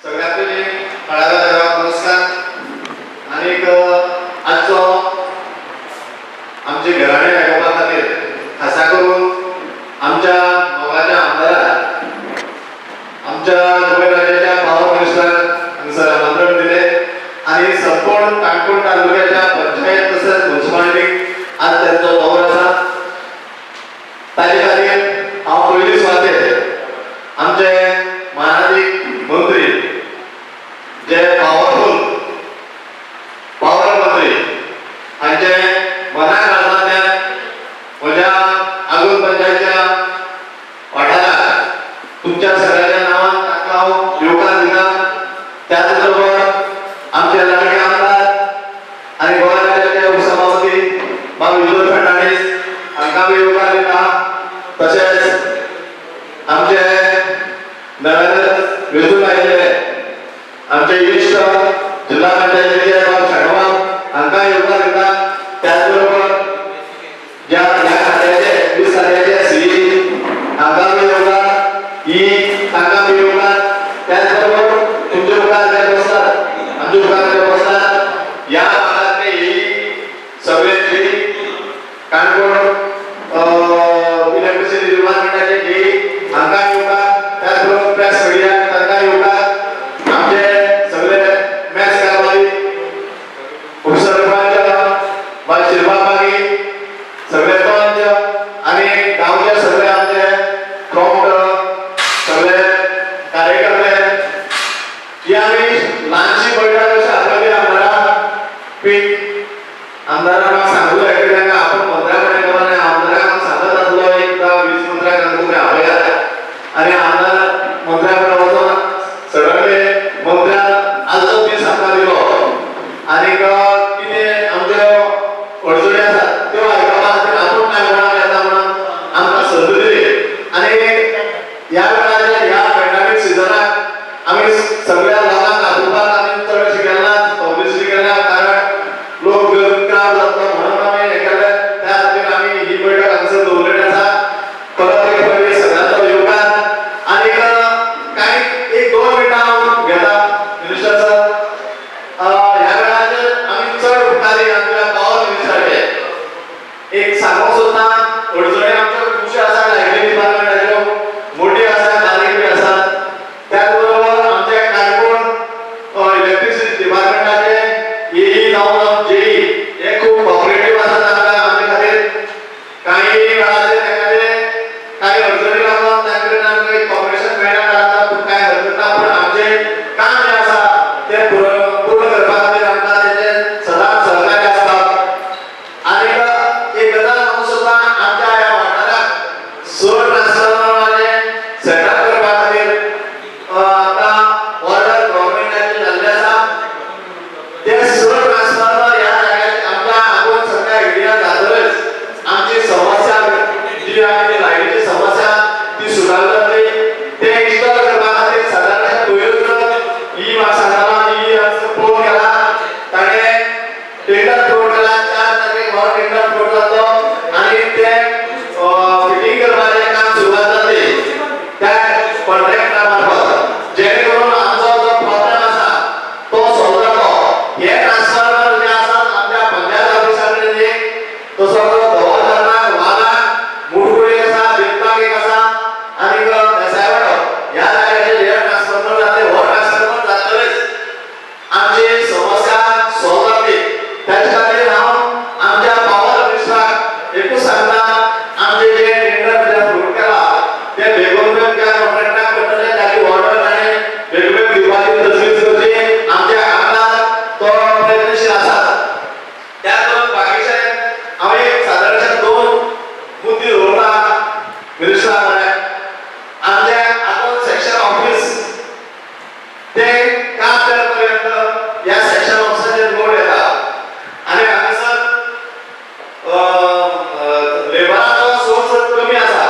सगळ्यात पहिले कळायला देवा नमस्कार. आणि आजचो आमचे घराणे आयोपा खातीर खासा करून आमच्या मोगाच्या आमदाराक आमच्या गोंय राज्याच्या पावर मिनिस्टर हांगसर आमंत्रण दिले आणि संपूर्ण काणकोण तालुक्याच्या पंचायत तसेच म्युनिसिपालिटीक आज त्यांचो दौरो आसा. ताजे खातीर हांव पयली सुवातेर आमचे महाराष्ट्रीय मंत्री जे पावरफुल मंत्री हांचे मनाक राजनात्यान म्हज्या आगोन पंचायतीच्या वाठाराक तुमच्या सगळ्यांच्या नांवान ताका हांव येवकार दिता. त्याच बरोबर आमचे लाडके आमदार आनी गोंय राज्याचे उपसभापती बाब विजय फडणवीस हांकां येवकार दिता. तशेंच आमचे नव्यानच वेंचून आयिल्ले आमचे इश्ट जिल्हा पंचायतीचे बाब शेणवार हांकां येवकार दिता. त्याचबरोबर ज्या खात्याचे 20 खात्याचे सीई हांकां येवकार, तांकां येवकार. त्याचबरोबर तुमचे मुखार जे बसतात आमचे मुखार जे बसतात या भागातले सगळे जे काणकोण इलेक्ट्रिसिटी डिपार्टमेंटाचे जे हांकां येवकार. त्याचबरोबर प्रेस मिडिया तांकां येवकार. आमचे सगळे मॅच कारभारी उपसरपंच शिल्पा पागी सगळे पंच आणि गांवचे सगळे आमचे प्रॉम्प्ट सगळे कार्यकर्ते ही आमी ल्हानशी बैठक अशी आपली आमदारांक म्हाका सांगलो एकट्याक आपण मंत्र्याकडे गेलो आनी आमदाराक हांव सांगत आसलो एकदा 20 मंत्र्याक तुमी आपयात आनी आमदार मंत्र्याकडे वचून सडनली मंत्र्यान आजचो दीस आमकां दिलो आनी कितें आमच्यो अडचणी आसात त्यो आयकपा खातीर आपूण काणकोणाक येता म्हणून आमकां संद दिली. आनी ह्या वेळाचेर ह्या पॅन्डेमीक सिजनाक आमी सगळ्या लोकांक आपोवपाक आमी चड शिकयनात, पब्लिसिटी केल्या, कारण लोक गैरक्राव जातलो म्हणून आमी हें केलें. त्या खातीर आमी ही बैठक हांगसर दवरलेली आसा. परत एक फावटी सगळ्यांचो येवकार. आनी कांय एक 2 मिनटां हांव घेता मिनिस्टर सर. ह्या वेळाचेर आमी चड उपकारी आमच्या पावर मिनिस्टराचे एक सांगूंक सोदता. अडचणी आमच्यो खुबश्यो आसा, लायब्ररी डिपार्टमेंटाच्यो मोठी आसा, बारीक बी आसात. त्याच बरोबर आमचे काणकोण इलेक्ट्रिसिटी डिपार्टमेंटाचे ही जावन जेई हे खूब कॉपरेटीव आसात आमचे खातीर. काही वेळाचेर काही अडचणी लागून तांचे आमकां कॉपरेशन मेळना जाता, पूण कांय हरकत ना. पूण आमचें काम जें आसा तें पूर्ण करपा खातीर आमकां तेजें सदांच सहकार्य आसता. आनी एक गजाल हांव सोदतां आमच्या ह्या वाठाराक 6 ट्रान्सफॉर्मराचें सेटअप करपा खातीर आतां ऑर्डर गव्हर्नमेंटाची जाल्ली आसा. ते 6 ट्रान्सफॉर्मर ह्या जाग्यार आमच्या आगोन सगळ्या एरिया जातकच आमची समस्या जी आहा ती लायटीची समस्या ती सुदारली जातली. ते इन्स्टॉल करपा खातीर सादारण पयरूच ही म्हाका सांगतालो ही फोन केला, ताणें टेंडर फ्लोट केला. 4 तारखेक हो टेंडर फ्लोट जातलो आनी ते फिटींग करपाचें काम सुरवात जातली त्या कॉन्ट्रॅक्टरा मार्फत, जेणे करून आमचो जो प्रॉब्लेम आसा तो सॉल्व जातलो. हे ट्रान्सफॉर्मर जे आसात आमच्या पंचायत ऑफिसा कडेन एक तसो धवल धरणाक वाघाक मुडकुळे आसा, बेतबाग एक आसा आनी देसायवाडो ह्या जाग्याचेर हे ट्रान्सफॉर्मर जातले. हो ट्रान्सफॉर्मर जातकच आमची समस्या सॉल्व जातली. त्याच खातीर हांव आमच्या पावर मिनिस्टराक एकूच सांगता, आमचे जे टेंडर जे फ्लोट केला ते बेगोन त्या कॉन्ट्रॅक्टाक पडटले. ताची ऑर्डर ताणें बेगबेग दिवपाची तजवीज करची. आमचे आमदार तो प्रयत्नशील आसात. त्याच बरोबर बाकीचे हांव एक सादारणशे 2 मुद्दे दवरता मिनिस्टरा कडेन. आमचे आगोन सेक्शन ऑफिस ते काम करता पर्यंत ह्या सेक्शन ऑफिसाचेर लोड येता आनी हांगासर लेबराचो सोर्स कमी आसा.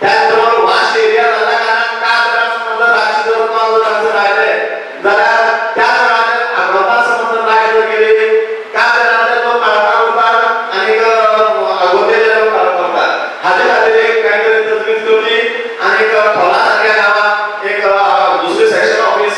त्याच बरोबर वास्ट एरिया जाल्ल्या कारणान कात समज रातची जर हांगासर आयले जाल्यार त्याच वेळाचेर आग्रोता समज लायट जर गेली कात वेळाचेर लोक काडपाक उरतात आनी आगोतेचे लोक काडपाक उरतात. हाचे खातीर एक कांय तरी तजवीज करची आनी खोला सारक्या गांवांत एक दुसरी सेक्शन ऑफिस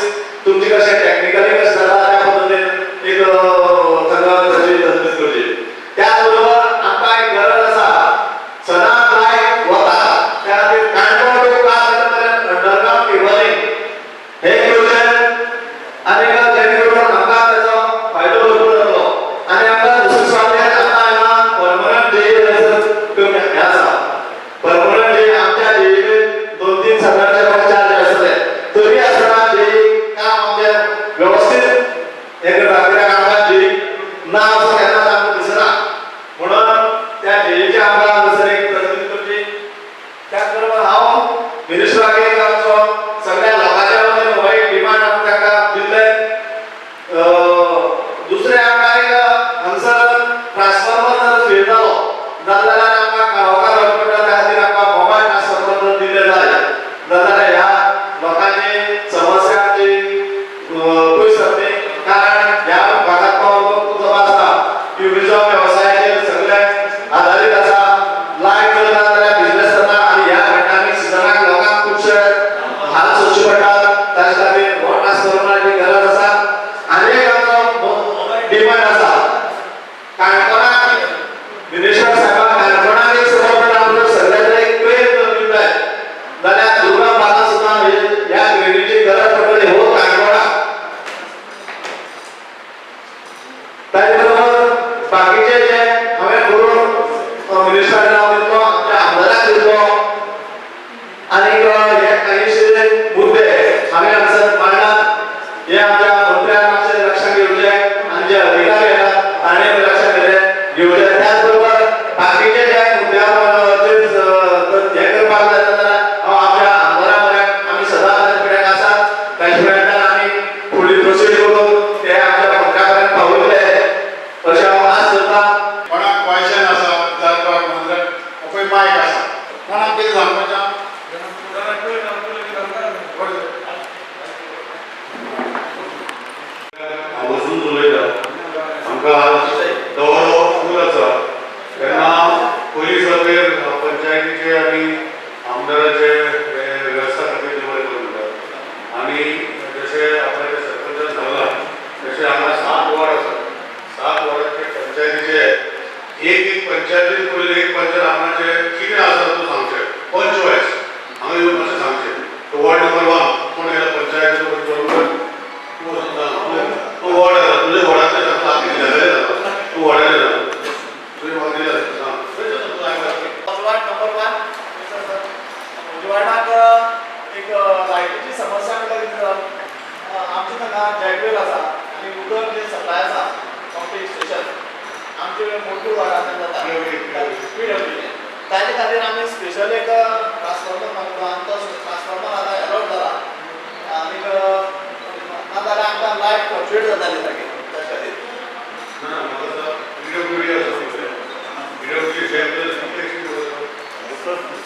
जाल्यार ह्या लोकांची समस्यांची पयस जातली कारण ह्या भागांतलो लोक जो आसा ट्युरिझम वेवसायाचेर सगळे आधारीत आसा लायट करता जाल्यार बिझनेस जाता आनी ह्या पेंडेमीक सिजनाक लोकांक खुबशे हाल सोंसचे पडटात ताचे खातीर हो ट्रान्सफॉर्मराची गरज आसा आनी एक आमचो डिमांड आसा काणकोणाक मिनिस्टर साहेबाक काणकोणाक एक सपोर्ट आमचो सगळ्यांचो एक क्रेन दिवंक जाय जाल्यार दुर्गम भागात सुद्दां ह्या क्रेनीची गरज पडटली हो काणकोणाक ताचे बरोबर बाकीचे जे हांवें करून मिनिस्टराक नांव दितलो आमच्या आमदाराक दितलो आनीक हे काहीशे मुद्दे हांवें हांगसर मांडलात हे आमच्या मंत्र्यान मातशें लक्षांत घेवचें आनी जे अधिकारी आसात ताणें लक्षांत घेवचें त्याच बरोबर बाकीचे जे मुद्द्यावर हे करपाक जाय जाल्यार हांव आमच्या आमदारा म्हऱ्याक आमी सदां ताचे फुड्याक आसात ताचे फुड्यान आमी फुडली प्रोसीड करून ते आमच्या मंत्र्या पर्यंत पावयतले अशें हांव आस करतां कोणाक क्वेश्चन आसा विचारपाक मंत्र पळय मायक आसा कोणाक कितें सांगपाचें हांव वचून उलयतां आमकां आज दवरो स्कूल आसा तेन्ना पयलीं सगळे पंचायतीचे आनी आमदाराचे वेवस्था खातीर बरें करून म्हणटात आनी जशें आपल्या ते सरपंचान सांगलां तशें हांगा 7 वॉर्ड आसात 7 वॉर्डाचे पंचायतीचे एक पंचायतीन पयलीं एक पंचायत आमचे कितें आसा तूं सांगचें पंच वायज हांगा येवन मातशें सांगचें तो वॉर्ड नंबर 1 कोण येयला पंचायतीचो पंच तूं वॉर्ड आसा तुजे वॉर्डाचे लागीं झगडे जाता तूं वॉर्डाचे जा तुवें वॉर्ड दिला वार्ड नंबर 1 वार्डाक एक लायटीची समस्या म्हणल्यार कितें आमचे हांगा जॅकवेल आसा आनी उदक जे सप्लाय आसा पंपींग स्टेशन आमचे मोठ्यो वार्डांत जाता PWC ताचे खातीर आमी स्पेशल एक ट्रान्सफॉर्मर मागलो आनी तो ट्रान्सफॉर्मर आतां अलॉट जाला आनीक नाजाल्यार आमकां लायट फ्लक्च्युएट जाताली सारकी ताचे खातीर लायट सारकी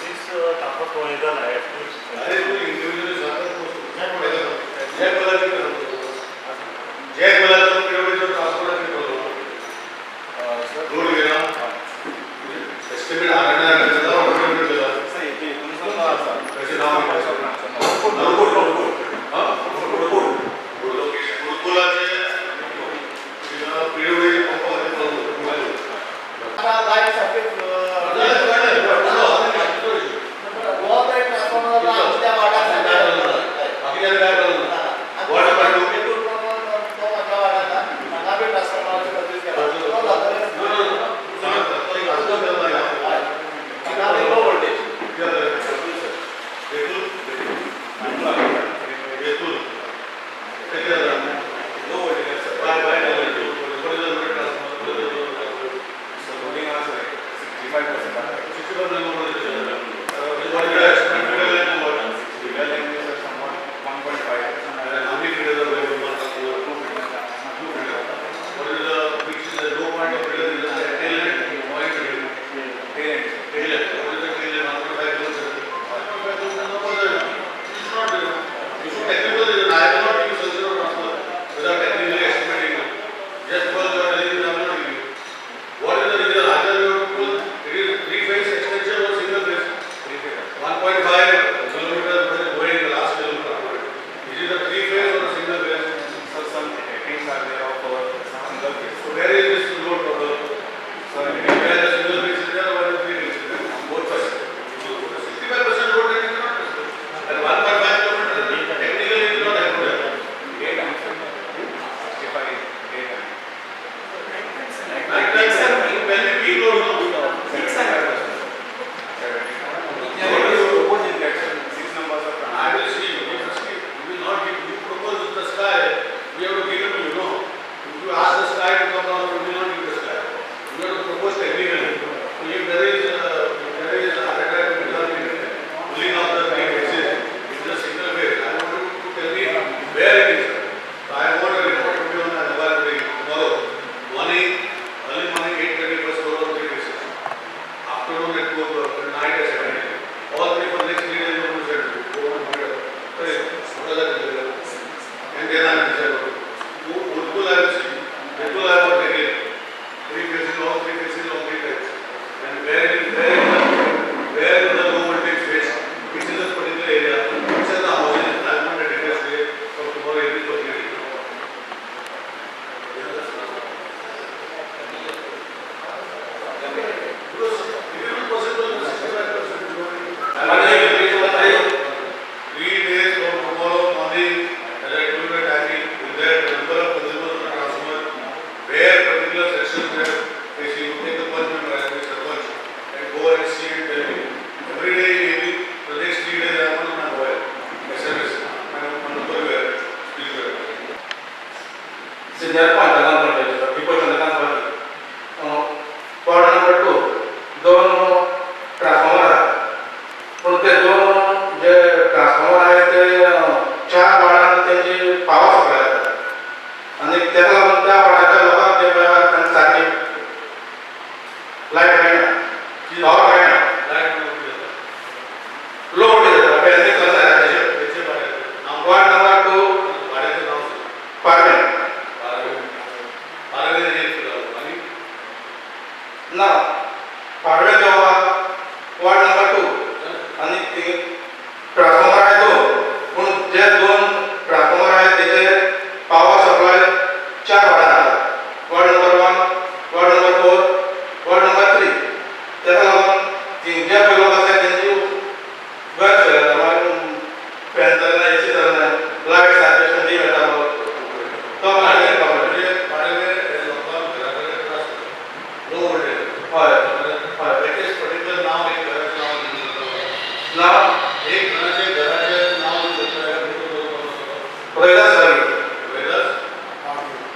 Raidas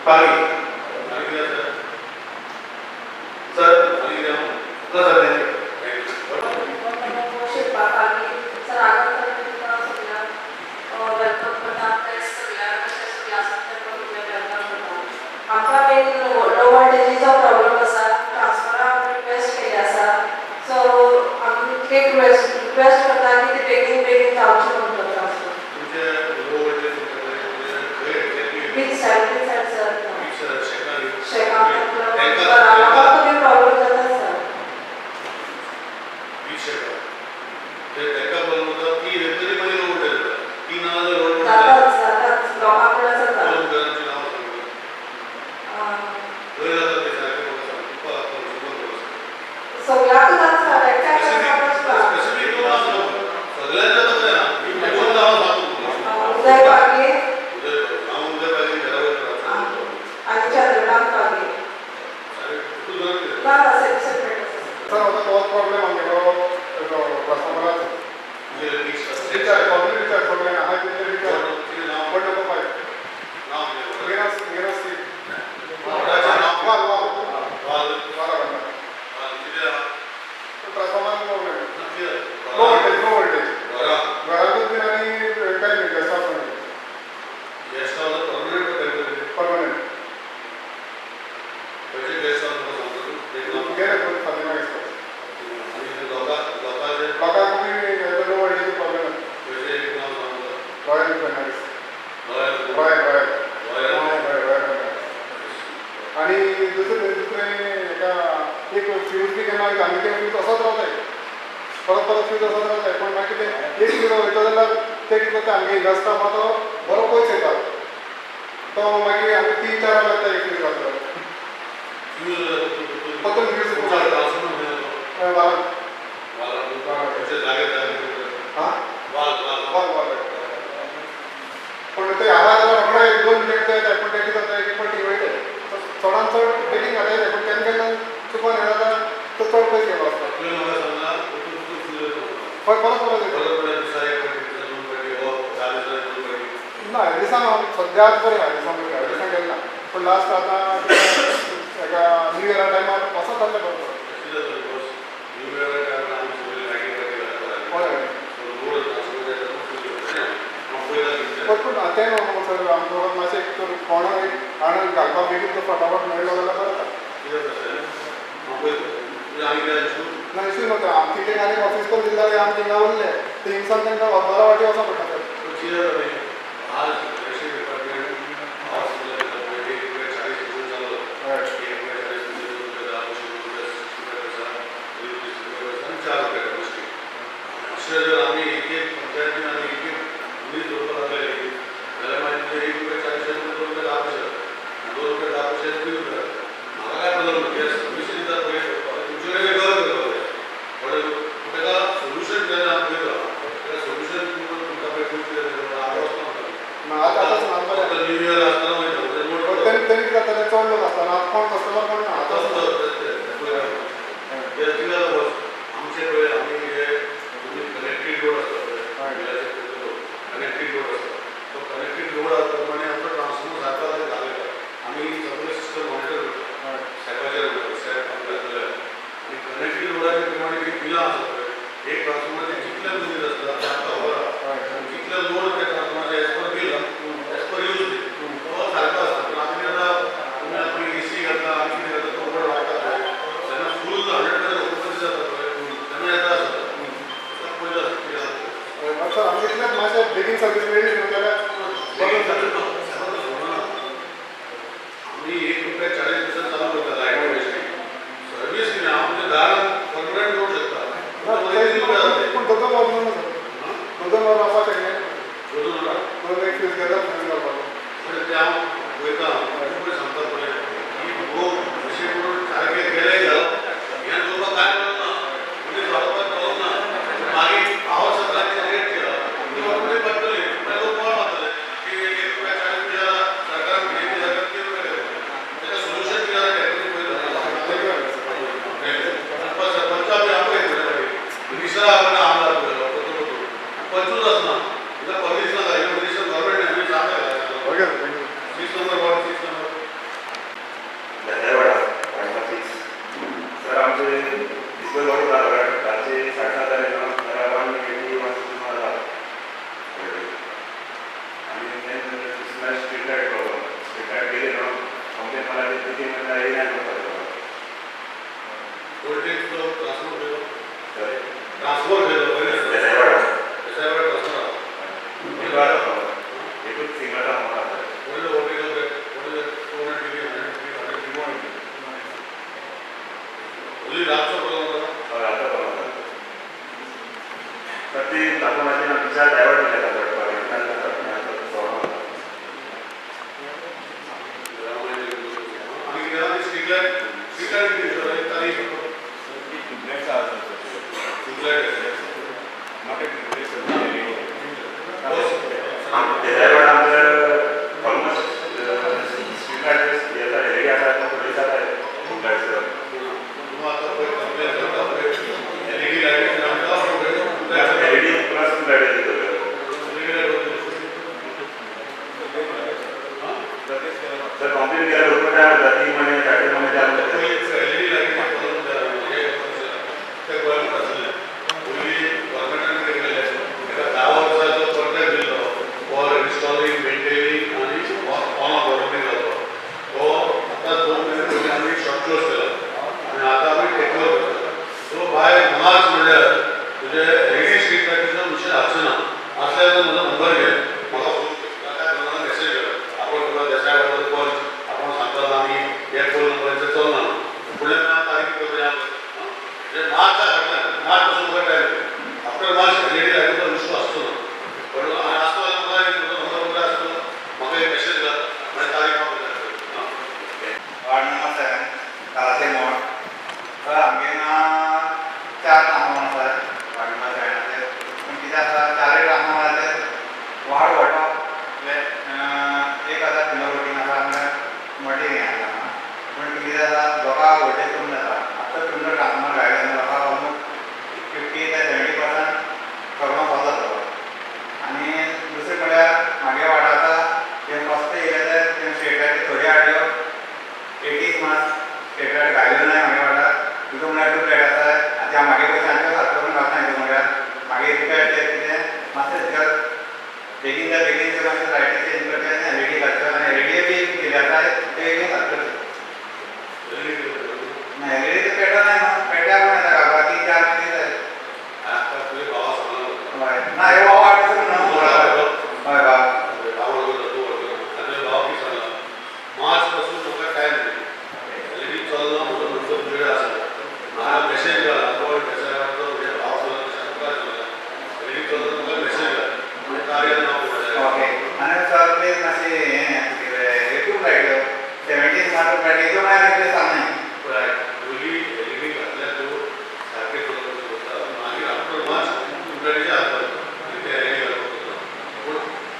Pagi sir sir Shilpa Pagi sir आगत तुमकां सगळ्यांक वेलकम करता आपल्या सगळ्यांक अशें सगळ्या संस्थांक वेलकम करता आमकां मेन लो वोल्टेजीचो प्रॉब्लम आसा ट्रान्सफरा रिक्वेस्ट केली आसा सो आमी एक रिक्वेस्ट करता की ते बेगीन बेगीन जावचें म्हणून ट्रान्सफर बीच सायड सर शेकां म्हाका तुमी प्रॉब्लम जाता सर जाताच जाताच लोकांकडे जाता सगळ्याक जाता एकट्याक उदय पागे आणि चंद्रकांत पागे ना सेपरेट सर आता तोच प्रॉब्लेम आमगेलो कस्टमराचो रिचार्ज पब्लीक रिचार्ज प्रॉब्लेम आहा कितें रिचार्ज पण नको पाहिजे मिरस ट्रान्सफॉर्मर प्रॉब्लेम लो वोल्टेज घरातूच बीन आनी काय नाही गॅसा परमनंट गेले पण फातिमा गॅस लोकांक बी low voltage problem Royal Fernandes Royal आणि दुसरें एका एक फ्यूज बी केन्ना आमी ते फ्यूज असोच रावताय परत परत फ्यूज असोच रावताय पण मागीर कितें एक फ्यूज वयता जाल्यार ते कितें करता आमगे इनस्टा तो बरो पयस येता तो मागीर आमी 3-4 लागता एक फ्यूज घालता परतून फ्यूज पण ते आहा जाल्यार रोखडे 1-2 मिनट जाता पण ते कितें जाता एक फावटी वयता चडान चड बेगीन घालता येता पण केन्ना केन्ना चुकोन हे जाता तो चड पयस गेलो आसता परत ना दिसान सद्याक बरें आहा दिसान गेले ना पण लास्ट आतां एका न्यू इयरा टायमार असो जाल्ले बरोबर पूण तें सर आमकां मातशें कोण आणून घालपाक बेगीन तो फटाफट मेळ्ळो जाल्यार बरें ना इश्यू नव्हता आमची ते आनी ऑफिस करून दिले जाल्यार आमी थिंगा उरले ते हिंगसान तांकां बरा वाटी वचों पडटा जर आम्ही एक पंचायतीन आणि एक मुली जोडून लागले जाल्यार मागीर 1 रुपया 40 रुपया 2 रुपया 10 म्हाका काय प्रॉब्लेम ना सर्वीस दिता पळय तुमचे कडेन गरज पण ताका सोल्युशन केन्ना पळयता ताका सोल्युशन तुमकां पळय खूब आतां न्यू इयर आसतना मागीर तेणी कितें जाता चड लोक आसतना कोण कस्टमर कोण ना आतां आमचे पळय आमी कनेक्टेड रोड आसता कनेक्टेड रोड आसता तो कनेक्टेड रोड आसा प्रमाणे आमचो ट्रान्सफॉर्मर सारको घालयता आमी सगळें सिस्टम मॉनिटर करता स्टेपाचेर स्टेप घातलेले आनी कनेक्टेड रोडाच्या प्रमाणे जी बिलां आसा पळय एक ट्रान्सफॉर्मराचे कितले मनीस आसता ते आमकां खबर आसा कितले लोड ते ट्रान्सफॉर्मराचे as per bill as per use तो सारको आसता पूण आमी आतां तुमी आपली एसी घातला आनी कितें घातला तो वड वाडटा पळय जेन्ना फूल 100% ओपन जाता पळय तेन्ना येता आसता सर आमी इतलें मातशें बेगीन सर्वीस मेळ्ळी न्हू जाल्यार आम्ही 1 रुपया 40 पैसे चालू करता लाईट सर्व्हिस किती आमच्या दारात परमनंट करू शकता पण दोन प्रॉब्लेम ना दोन वर रावपाचें न्ही दोन एक फ्यूज घेता फ्यूज घालपाक ते हांव पळयता पळय सांगता पळय की लोक अशें करून सारके गेले घालप हें करपाक काय ना मनीस वाडोवपाक पावूंक ना मागीर हांव सरकाराची रेट केला ती बदलली मागीर लोक कोण मारतले की 1 रुपया 40 पैसा सरकार किती सरकार किती रुपया घेता त्याचं सोल्युशन किती आहे सरपंचा बी आपण मिश्रा आपण आमदार पंचूच असना permission government okay thank you. 6 number ward 6 number धन्यवाद वाटपाचीच सर आमचे डिस्प्ले बॉडी रातचे 7:30 जाले घराबान गेली वाजता तुम्हाला आणि स्ट्रीट लाईट गेले ना कंप्लेंट मला तिथे मला हे नाही म्हणतात वोल्टेज ट्रान्सफर केलं सर ट्रान्सफर केलं धन्यवाद त्याच्यावर ट्रान्सफर एकूच सिंगल राहणार वोल्टेज वोल्टेज 200 डिग्री 100 डिग्री ओली रातचा प्रॉब्लेम होता आता बघा तर ती दाखवण्याची ना विचार डायव्हर्ट केला जातो आणि गेला स्ट्रीट लाईट किती तारीख त्याच्यावर आमचं ऑलमोस्ट स्ट्रीट लाईट याचा एरिया आहे तो थोडीसा आहे खूप लाईटचं एलईडी प्लस लाईट येते सर कंप्लीट केलं होतं त्या 3 महिने 4 महिने वार्ड नंबर 7 कालासे मोड तर आमगेना 4 कामां आसा वार्ड नंबर 7 पण कितें आसा 4 कामां आसा वार्ड वाटो एक हजार किलोमीटर आसा मोटी हें आसा पण कितें जाता लोकांक वोल्टेज कमी जाता आतां तुमकां ट्रान्सफॉर्मर घायले लोकांक ऑलमोस्ट 50 ते 70% करोना पावता तो आनी दुसरे म्हळ्यार म्हागे वाडा आसा तें फस्ट येयले ते तें स्टेटाचे थोडी हाडल्यो 80 मास स्टेटार घायलो नाय म्हागे वाडा तितून म्हळ्यार 2 फ्लॅट आसा आतां म्हागे पयशांचो सारको करून घालता हितून म्हळ्यार मागीर रिपेर ते कितें मातशें भितर बेगीन त्या बेगीन ते मातशें लायटी चेंज करचें आनी एलईडी घालच्यो आनी एलईडी बी केली आसा ते बी सारको ना एलईडी ते पेटो नाय न्हू पेट्यार पूण येता घालपाक 3-4 महिने जाय हय ना हे वाव हाडटा न्हू हय बाब मार्च पासून म्हाका टायम एलईडी चलना म्हणून नंतर वेळ आसा म्हाका मेसेज घाला तो मेसेजाचो म्हणजे भाव चलना एलईडी चलना म्हाका मेसेज घाला आनी कार्य नांव पडटा ओके आनी सर ते मातशें हें एकूच लायट्यो 70 स्मार्ट लायटी त्यो मागीर रिप्लेस जावंक नाय पयली एलईडी घातल्या त्यो सारके चलपाक करता मागीर आफ्टर मार्च तुमच्या हातात आनी ते एलईडी घालपाक करता पूण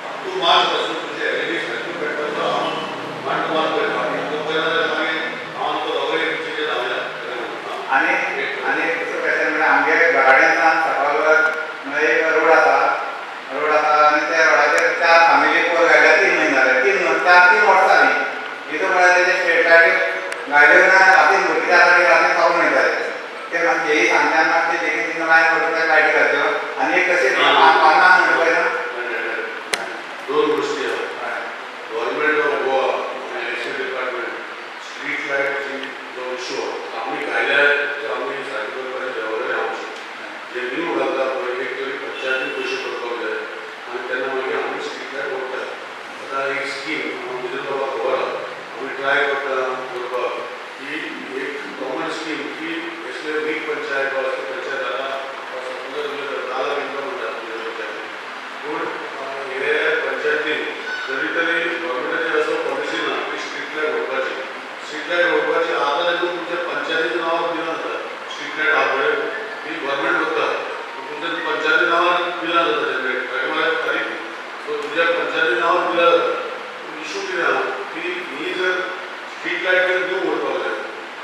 अप टू मार्च पासून तुजे एलईडी सारकी पेटता मान टू मान पळयता तो पयला जाल्यार मागीर हांव तो दोगूय चिचे धांवल्या आनी दुसरो क्वेश्चन म्हळ्यार आमगे घराडेच्यान सकयल म्हळ्यार एक रोड आसा आनी त्या रोडाचेर 4 फॅमिली पोल घायल्या 3 म्हयने जाले 3 वर्सां जालीं तितून म्हळ्यार तेजे स्ट्रीट लायटी घायल्यो ना रातीन भुरगीं त्या साठी रातीन पावून वयताले ते मातशें हेय सांगल्यार मातशें बेगीन तितून लायन करून त्या लायटी घालच्यो आनी एक तशें पानां म्हणटा पळय ना दोन गोष्टी आसा गव्हर्नमेंट ऑफ गोवा आनी इलेक्शन डिपार्टमेंट स्ट्रीट लायटची जो इश्यू आमी घायल्या ते आमी सारके करपाचें जबाबदारी आमची जे न्यू घालता पळय एक तरी पंचायतीन पयशे करपाक जाय आनी तेन्ना मागीर आमी स्ट्रीट लायट ओडटा आतां एक स्कीम भितर बाबा खबर आहा आमी ट्राय करता करपाक की एक गव्हर्मेंट स्कीम की असले वीक पंचायत वा असले पंचायत जाता नाला इन्कम म्हणटा पंचायती पूण हे पंचायतीन तरी तरी गव्हर्मेंटाची असो पॉलिसी ना की स्ट्रीट लायट ओडपाची स्ट्रीट लायट ओडपाची आतां देखून तुमच्या पंचायतीच्या नांवार दिना जाता स्ट्रीट लायट आहा पळय ती गव्हर्मेंट करता तुमच्या पंचायती नांवार दिना जाता जनरेट कळ्ळें म्हळ्यार तारीख सो तुज्या पंचायती नांवार दिला जाता इशू कितें आहा की ही जर स्ट्रीट लायट जर न्यू ओडपाक जाय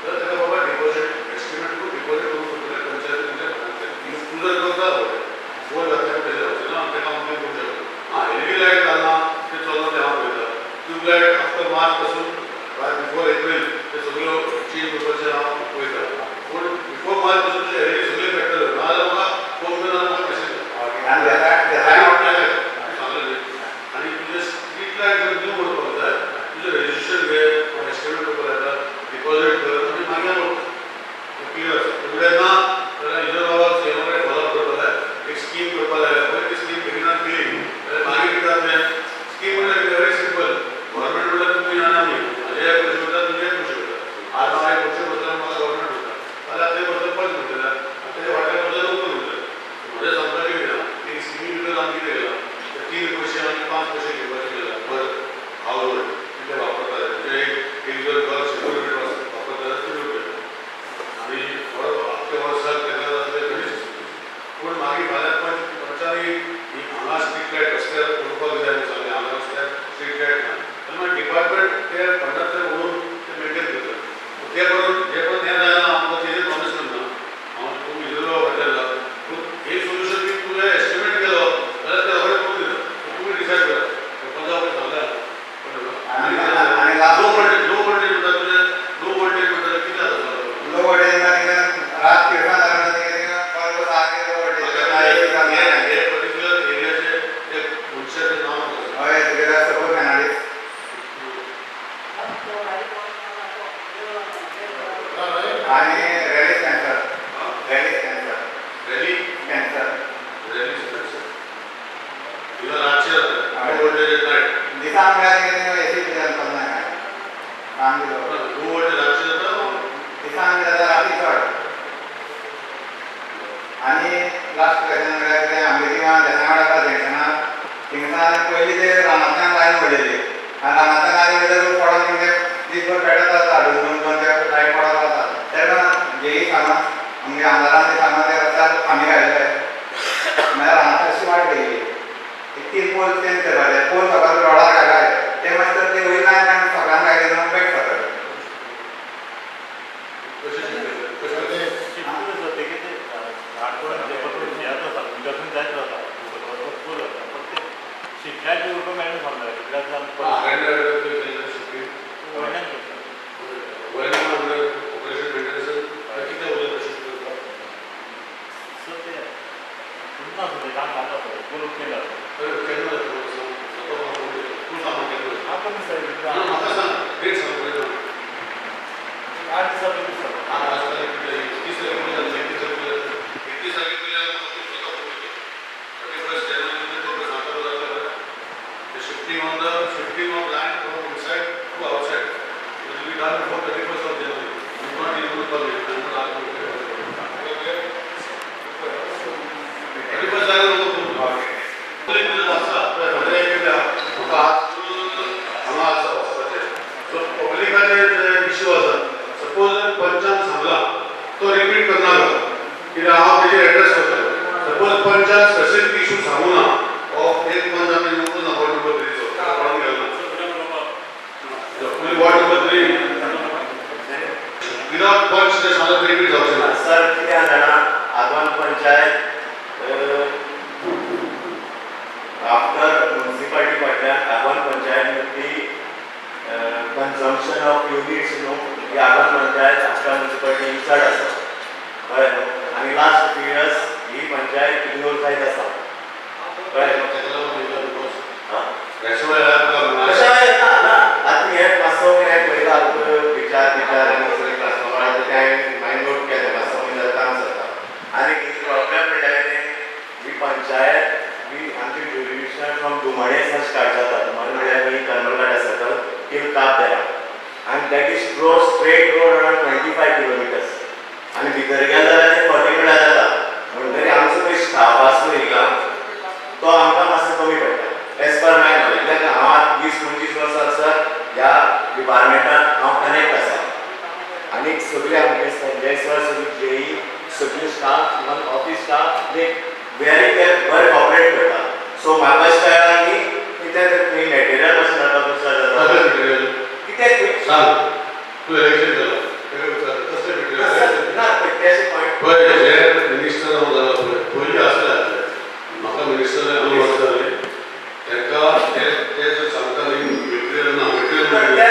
तर ताका बाबा डिपॉझीट एस्टिमेट करून डिपॉझीट करून तुमच्या पंचायती तुमच्या तूं जर करता पळय फोन घातल्यार पयशे जावचे ना ताका कंप्लेन करूंक शकता एलईडी लायट घालना ते चलना ते हांव पळयता मार्च पासून बिफोर एप्रिल ते सगळ्यो चीन पेपरचे नाव वयता पूण बिफोर मार्च पासून ते एलईडी सगळे भेटतले नाजाल्यार म्हाका फोन करून म्हाका मेसेज आणि त्याचा आणि तुझे स्ट्रीट लायट जर न्यू करपाक जाय तुझे रजिस्ट्रेशन घे एस्टिमेट करपाक येता डिपॉझिट कर आनी मागीर क्लियर आसा तुमचे ना जाल्यार इजर बाबा सेवाकडे फॉलो करपाक जाय एक स्कीम करपाक जाय पळय ती स्कीम बेगिनात केली जाल्यार मागीर कितें जातलें स्कीम म्हणल्यार व्हेरी सिंपल गव्हर्मेंट म्हणल्यार तुमी आनी आमी म्हजे पयशे वयता तुजे पयशे वयता आज हांव पयशे भरता म्हाका गव्हर्मेंट वयता जाल्यार ते भरता पंच म्हणटले तेजे फाटल्यान भरता लोक म्हणटले म्हजें समजा कितें ना ती स्किमी भितर आमी कितें केलां 3 पैसे आनी 5 पैसे घेवपाचे केला पर हावज कितें वापरता म्हणजे एक जर घर 100 रुपये वापरता जाल्यार 3 रुपये आनी आख्या वर्साक तेका जातले 20 पूण मागीर फाल्यां पंचांनी ही हांगा स्ट्रीट लायट रस्त्यार करपाक जाय म्हणून सांगलें हांगा रस्त्यार स्ट्रीट लायट ना जाल्यार मागीर डिपार्टमेंट ते फंडांतले म्हणून ते मेंटेन करता ते करून हे पण हें जायना आमकां तेजेर प्रॉमिस करना हांव तुमी इजरो वाटलेला पूण हे सोल्युशन बी तुवें एस्टिमेट केलो जाल्यार ते रोखडें करून दिता तुम्ही डिसायड करा पंजाब सांगल्या आणि लास्ट लो वोल्टेज म्हणटा तुझे लो वोल्टेज म्हणटा कितें जाता लो वोल्टेज रात किरपा लागना ते परवा सारके लो वोल्टेज हे पर्टिक्युलर एरियाचे एक मनशाचें नांव हय तुगेलो सपोज एनालिस्ट आणि रेडिस कॅन्सर रॅली तुला रातचे जाता लो वोल्टेज एट नायट दिसान म्हळ्यार एसी पिल्यान चलना काय काम दिलो लो वोल्टेज रातचे जाता दिसान जाता राती चड आणि लास्ट क्वेश्चन म्हळ्यार ते अमेरिका देसावाड आसा जंक्शनार थिंगसान पयलीं ते रानांतल्यान लायन वडयली आनी रानांतल्यान लायन वडयल्यार पडोन म्हणजे दीसभर पेटत आसता दोन ते लायट पडत आसता तेका जेई सांगा आमगे आमदारान ते सांगा ते रस्त्यार खांबे घालिल्ले म्हळ्यार रानांत अशी वाट गेली 3 पोल चेंज करपाचे पोल सकाळ रोडार घालाय ते मागीर ते वयल्यान आनी सकाळान घायले जावन पेट जाता कशें ऑपरेशन मेंटेनन्स कितें उलयता तशें करता केन्ना जाता तूं सांग म्हाका सांग डेट सांग पळय 8 दिसांनी आज तारीख 31 तारखेला 31 तारखेला म्हाका तूं स्वता फोन 31 जानेवारी ते सांगता जाता the shifting of land from inside to outside will be done before 31st of January. You not need to call it. I'm not asking you. 31st January issue आसा सपोज पंचान सांगला तो रिपीट करनाका कित्याक हांव तेजेर address करतलो suppose पंचान specific issue सांगू ना एक मंथ आमी नंबर नंबर 3 पळोवन गेलो वॉर्ड नंबर 3 विदाउट पंच ते सांगत रिपीट जावचें ना सर कितें जाणा आगोंद पंचायत आफ्टर म्युनिसिपालिटी फाटल्यान Agonda panchayat consumption of units न्हू ही आगोंद पंचायत आफ्टर म्युनिसिपालिटी चड आसा कळ्ळें न्हू आनी लास्ट 3 years ही पंचायत इग्नोर जायत आसा कळ्ळें न्हू कशें येता ना आतां हे मातसो कितें पळयता विचार आनी सगळे ट्रान्सफॉर्मराचे ते हांवें नोट केलें मातसो काम जाता आनी प्रॉब्लेम म्हणल्यार कितें ही पंचायत ही आमची ड्युरिशन फ्रॉम दुमणे स्टार्ट जाता दुमणे म्हणल्यार ही कर्मलघाट आसा तो टील काप देरा आनी that is straight road around 25 kilometers आनी भितर गेले जाल्यार ते 40 minutes जाता म्हणटरी आमचो पळय स्टाफ आसा हिंगा तो आमकां मातसो कमी पडटा एज पर माय नॉलेज कित्याक हांव 20-25 वर्सां सर ह्या डिपार्टमेंटान हांव कनेक्ट आसा आनी सगळे आमचे संजय सर सगळे जेई सगळे staff even office staff they very बरें कॉपरेट करता सो म्हाका अशें कळ्ळां की कितें तुमी मॅटेरियल कशें जाता कशें जाता कितें सांग तूं इलेक्शन केलां तेका विचार कसलें मॅटेरियल ना तेचे पॉयंट पळय जे मिनिस्टर हांव जालो पळय पयलीं आसले म्हाका मिनिस्टर हांव वर्स जालें तेका ते जर सांगताले मॅटेरियल ना material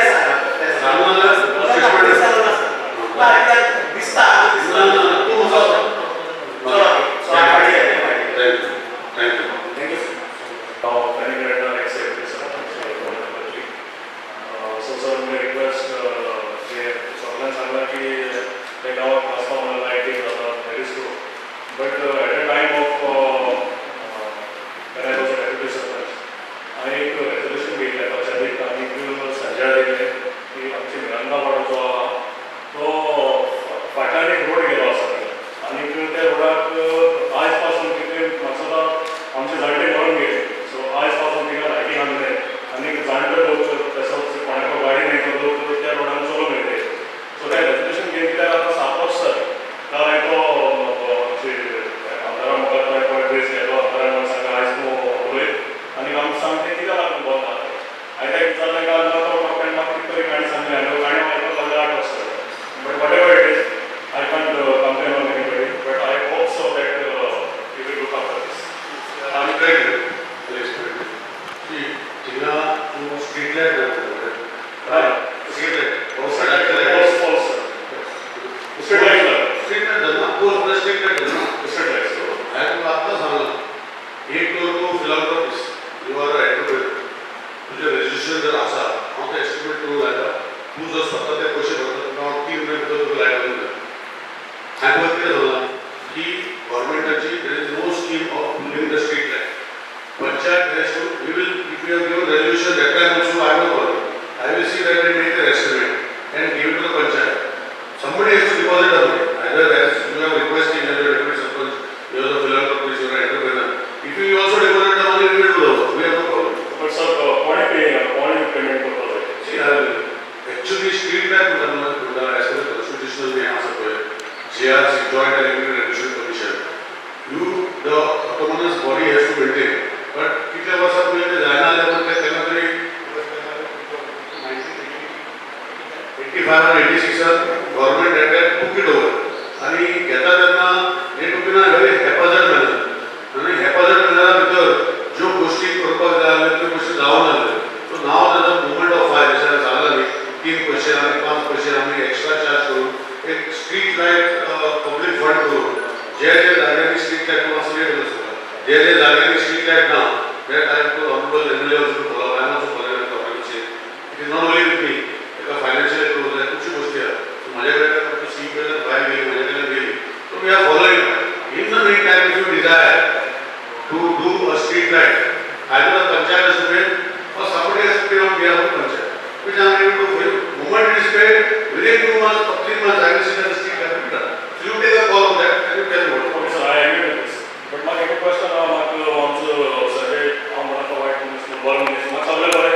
you have given resolution that time also, I have no problem. I will see that they make their estimate and give it to the panchayat. Somebody has to deposit on it. Either as you are requesting, as you request suppose you are the philanthropist, you are an entrepreneur. If you also deposit the money, we will do that. We have no problem. But sir, कोणी payment करतो आहे? See, actually street light as per the constitutional we have supposed JRC Joint and Regulatory Regulation Commission. The autonomous body has to maintain. But कितल्या वर्षापूर्वी ते जायना आले पण ते त्यांना तरी 85 और 86 government that took it over. आणि घेता त्यांना हे took in a very haphazard manner. आणि haphazard manner भितर ज्यो गोष्टी करपाक जाय आसल्यो त्यो गोष्टी जावन आसल्यो. So now there is a movement of fire. जशें सांगला न्ही 3 पैसे आणि 5 पैसे आम्ही एक्स्ट्रा चार्ज करून एक स्ट्रीट लाईट पब्लिक फंड करून जे जाग्यांनी स्ट्रीट लाईट कॉन्सन्ट्रेट करता जे जाग्यांनी स्ट्रीट लाईट ना that I have to honorable MLA also to follow. I am also following the policy. It is not only with me. एक फायनान्शियल क्लोज आहे कुठची गोष्टी आहे माझ्याकडे सी पेला फाईल गेली माझ्याकडे गेली so we are following in the meantime if you desire to do a street light either the panchayat has to pay or somebody has to pay on behalf of the panchayat which I am able to pay. Moment it is paid within 2 months or 3 months I will see that the street light will be done. So you take a call on that and you tell me what. Okay sir, I agree with this. But my second question आमचं सर्वे आम्हाला provide बरं सगळं बरं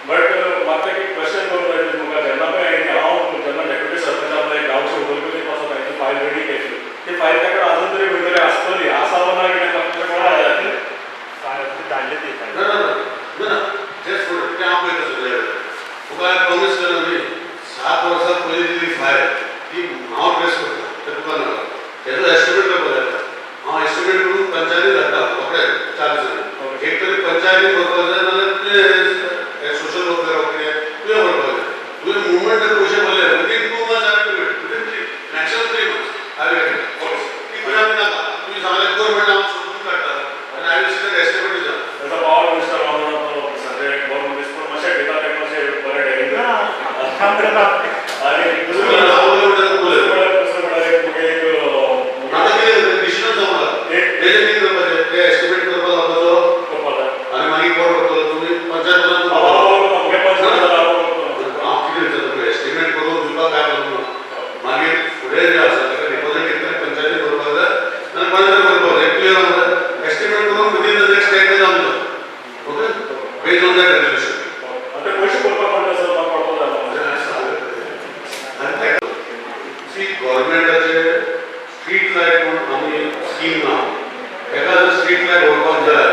but म्हाका एक question करून जाय तुमकां जेन्ना पळय हांव जेन्ना डेप्युटी सरपंच आपल्या गांवचे उदरगती पासून हांवें ती फायल रेडी केली ती फायल ताका अजून तरी भितर आसतली आसा वा ना कितें म्हाका कोणा धाडली ती फायल ना जस्ट फॉर ते हांव पळयता सगळें तुका प्रॉमिस केला न्ही 7 वर्सां पयलीं दिल्ली फायल ती हांव ट्रेस करता तें तुका नाका तेजो एस्टिमेट करपाक जाता हांव एस्टिमेट करून पंचायतीक धाडटा रोखडें 4 दिसांनी एक तरी पंचायतीक करपाक जाय नाल्यार सोशल वर्कर तुवें करपाक जाय तुवें मुवमेंट जर पयशे भरले within 2 months I will do it within maximum 3 months I will get ती तुवें आमी नाका तुवें सांगलें गव्हर्नमेंट हांव सोदून काडटा आनी I will see that estimate is done. त्याचा पावर मिनिस्टर रावण सगळे गव्हर्नमेंट पण मातशें घेता तें मातशें बरें डेरिंग आणि दुसरें आता कितें डिसिजन जावंक तेजे कितें करपाचें तें एस्टिमेट करपाक लागपाचो आनी मागीर कोण करतलो तुमी पंचायत हांव कितें विचारता तुका एस्टिमेट करून दिवपाक काय लागना मागीर फुडें जें आसा ताका डिपॉझीट एक तरी पंचायतीन करपाक जाय आनी पंचायत करपाक जाय क्लियर आसा एस्टिमेट करून विदीन द नेक्स्ट 10 डेज जावंक जाय okay based on that resolution. आता पयशे करपाक पडटा सर म्हाका कळपाक जाय सी गव्हर्नमेंटाचे स्ट्रीट लाईट म्हणून आमी स्कीम ना ताका जर स्ट्रीट लाईट व्हरपाक जाय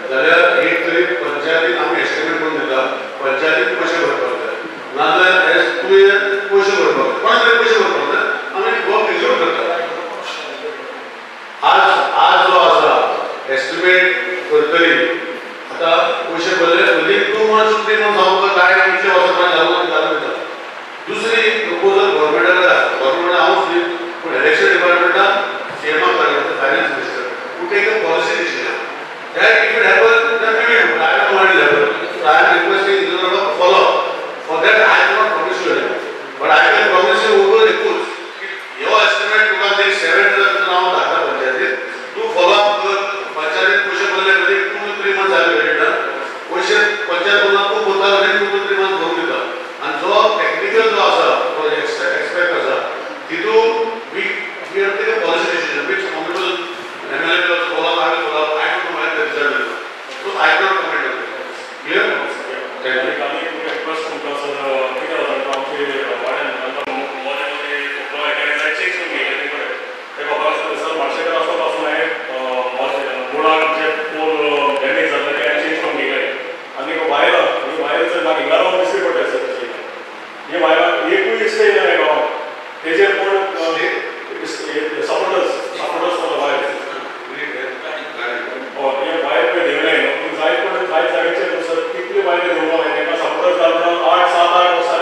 जाल्यार एक तरी पंचायतीन आमी एस्टिमेट करून दिता पंचायतीन पयशे भरपाक जाय नाजाल्यार एज तुवें पयशे भरपाक जाय कोण तरी पयशे भरपाक जाय आमी वर्क एक्झिक्यूट करता. आज जो आसा एस्टिमेट करतली आतां पयशे भरले विदीन 2 मंथ्स 3 मंथ्स आमकां काय इतले वर्सां जावन वयता. दुसरी प्रपोजल गव्हर्नमेंटाकडे आसा गव्हर्नमेंट हांवूच न्ही पूण इलेक्शन डिपार्टमेंटाक सीएमाक धाडटा finance minister to take a policy decision that if it happens then we will do. I don't know what will happen. So I am requesting you to follow. For that I cannot promise you anything. But I can promise you over the course. Your estimate Tuka next 7 days नाव धाडटा पंचायतीत तू follow up कर पंचायतीत पयशे भरले within 2 to 3 months I will get it done. पयशे पंचायत भरना खूब भरता within 2 to 3 months भरून दिता आनी जो टेक्निकल जो आसा तो एक्सपेक्ट आसा तितून we have taken a policy decision which honorable MLA will follow up. I will follow up. I don't know when the result will come. So I cannot comment on it. Clear? आणि request तुमकां sir कितें जाता आमचे वाड्यान मोरे एकाने change करून घेतले ते कडेन ते खबर आसता सर मार्शेकार आसता पासून हांवें मुळाक जे पोल डॅमेज जाल्ले ते चेंज करून घेतले आनी वायरां ही वायरचं म्हाका हिंगा रावन दिसली पडटा सर ही वायरां एकूय स्टे ना गांवांत तेजेर कोण सपोर्टर्स फॉर वायर हे वायर पळय देवले जाय पण जाय जाग्याचेर सर कितली वायर देवपाक तांकां सपोर्टर्स घालून 8-7 वर्सां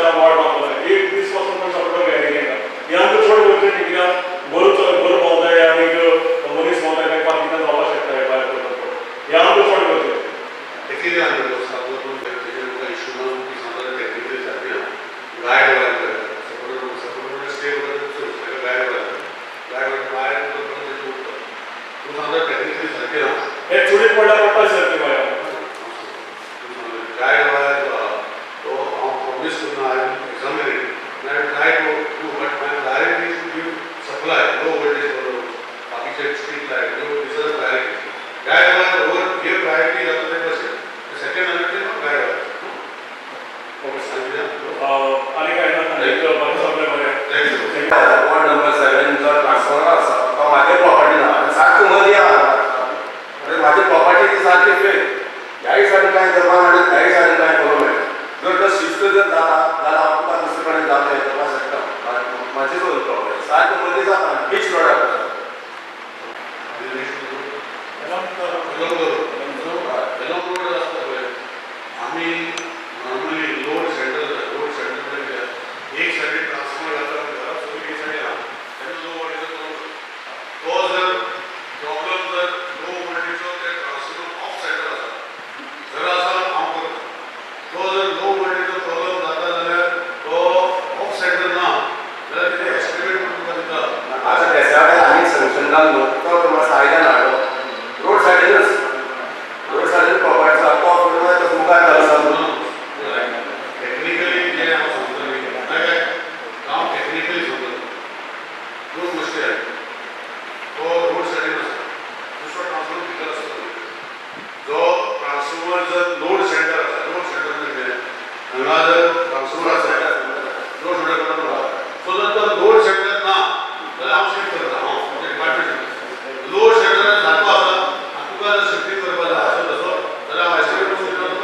ह्याही साठी काय करपाक मेळटा त्याही साठी काय करूंक मेळटा जर तो शिस्त जर जाता जाल्यार हांव तुका दुसरे कडेन जाता करपाक शकता म्हाजेच प्रॉब्लेम सारको मदीं जाता बीच रोडार आम्ही नॉर्मली लोड सेंटर एक साईड ट्रान्सफॉर्मर घालता घरात सगळी एक साईड तेन्ना लो वोल्टेज तो जर प्रॉब्लेम जर लो वोल्टेजचो ते ट्रान्सफॉर्मर ऑफ सायडर आसा जर आसा हांव करता तो जर लो वोल्टेजचो प्रॉब्लेम जाता जाल्यार तो ऑफ सायडर ना जाल्यार कितें एस्टिमेट करून तुका दिता असं त्याच्या वेळेला आम्ही सोल्युशन घाललो तो तुम्हाला आयडिया हाडलो रोड सायडीनच प्रॉपर्टीचा तो मुखार घालता टेक्निकली जे हांव सांगता न्ही हांव टेक्निकली सांगता दोन गोष्टी आहेत तो रोड सायडीन आसा दुसरो ट्रान्सफॉर्मर भितर आसता जो ट्रान्सफॉर्मर जर लोड सेंटर आसा लोड सेंटर म्हणजे हांगा जर ट्रान्सफॉर्मर आसा लोड सेंटर करता सो जर तो लोड सेंटर ना जाल्यार हांव शिफ्ट करता हांव म्हणजे डिपार्टमेंट लोड सेंटर सारको आसा आनी तुका जर शिफ्टिंग करपाक जाय असो तसो जाल्यार हांव एस्टिमेट करून दिता तुका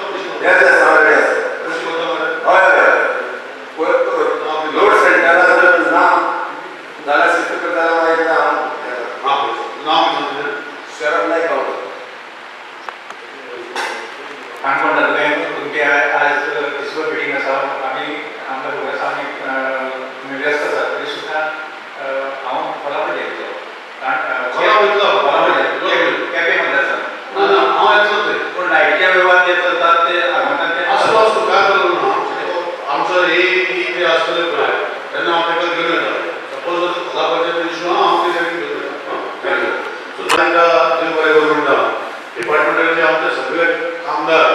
पयशे लोड सेंटर ना जाल्यार शिफ्ट करता शरद नाईक गावता काणकोण तुमचे आज दिसभर मिटींग आसा आमी आमच्या प्रोग्रेसा आमी व्यस्त आसा तरी सुद्दां हांव कोल्हापूर येयलो केपें मध्ये आसा पूण लायटीचे वेव्हार जे चलतात ते असलो असतो काय करू ना आमचं एक आसतलें पळय तेन्ना हांव ताका घेवन येता सपोज जर कोल्हापूरचे इशू हांव ते सायडीन घेवन येता सो तांकां देव बरें करूं म्हणटा डिपार्टमेंटाचे आमचे सगळे कामदार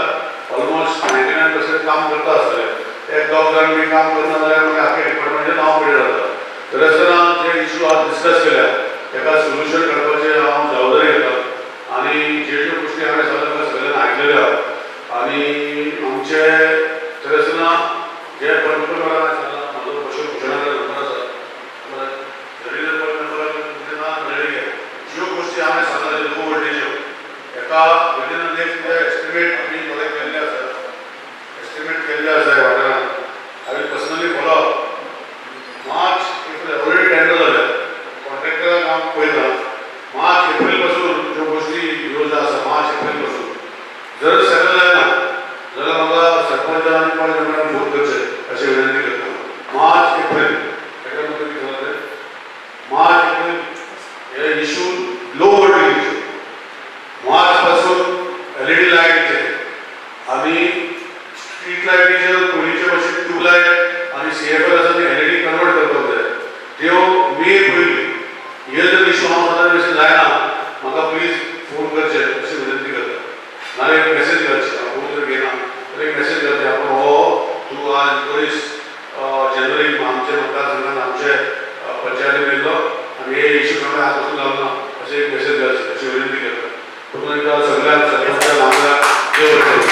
ऑलमोस्ट 99% काम करता आसतले एक दोग जाण बी काम करना जाल्यार मागीर आख्या डिपार्टमेंटाचें नांव पिड्यार जाता तर आसतना जे इशू आज डिस्कस केल्या ताका सोल्युशन काडपाचें हांव जबाबदारी घेता आनी जे ज्यो गोश्टी हांवें सगळ्यांक सगळ्यांनी आयकलेल्यो आनी आमचे तर आसतना जे पंतप्रधान आसा म्हाजो बशो भुशणाचो नंबर आसा जरी जर पंतप्रधान ना मेळ्ळी ज्यो गोश्टी हांवें सांगले लो वोल्टेज्यो एका विदिन नेक्स्ट एस्टिमेट आमी थोडे केल्ले आसा एस्टिमेट केल्ले आसा ह्या वाठारांत हांवें पर्सनली पळोवप मार्च एप्रील ऑलरेडी टेंडर जाल्या कॉन्ट्रॅक्टराक काम पळयता मार्च एप्रील पासून ज्यो गोश्टी ह्यो ज्यो आसा मार्च एप्रील पासून जर सेटल जायना जाल्यार म्हाका सरपंच आनी पांच मेंबरांक फोन करचे अशी विनंती करता मार्च एप्रील ताका लागून कितें जालें मार्च एप्रील हे इशू लो वोल्टेजीचे मार्च पासून LED लायटीचे आनी स्ट्रीट लायटीचे पयलींचे भशेन ट्यूबलायट आनी CFL आसा ती LED कन्वर्ट करपाक जाय त्यो मे पयलीं हे जर इशू हांव सदांच भशेन जायना म्हाका प्लीज फोन करचे अशी विनंती करता नाल्यार एक मेसेज घालची हांव फोन जर घेयना तर एक मेसेज घालची आपण हो तूं आज 19 जानेवारी आमचे मतदारसंघात आमचे पंचायतीन येयल्लो आनी हे इशू हांवें आज पासून घालना अशी एक मेसेज घालची अशी विनंती करता सगळ्यांक सरपंच आमदार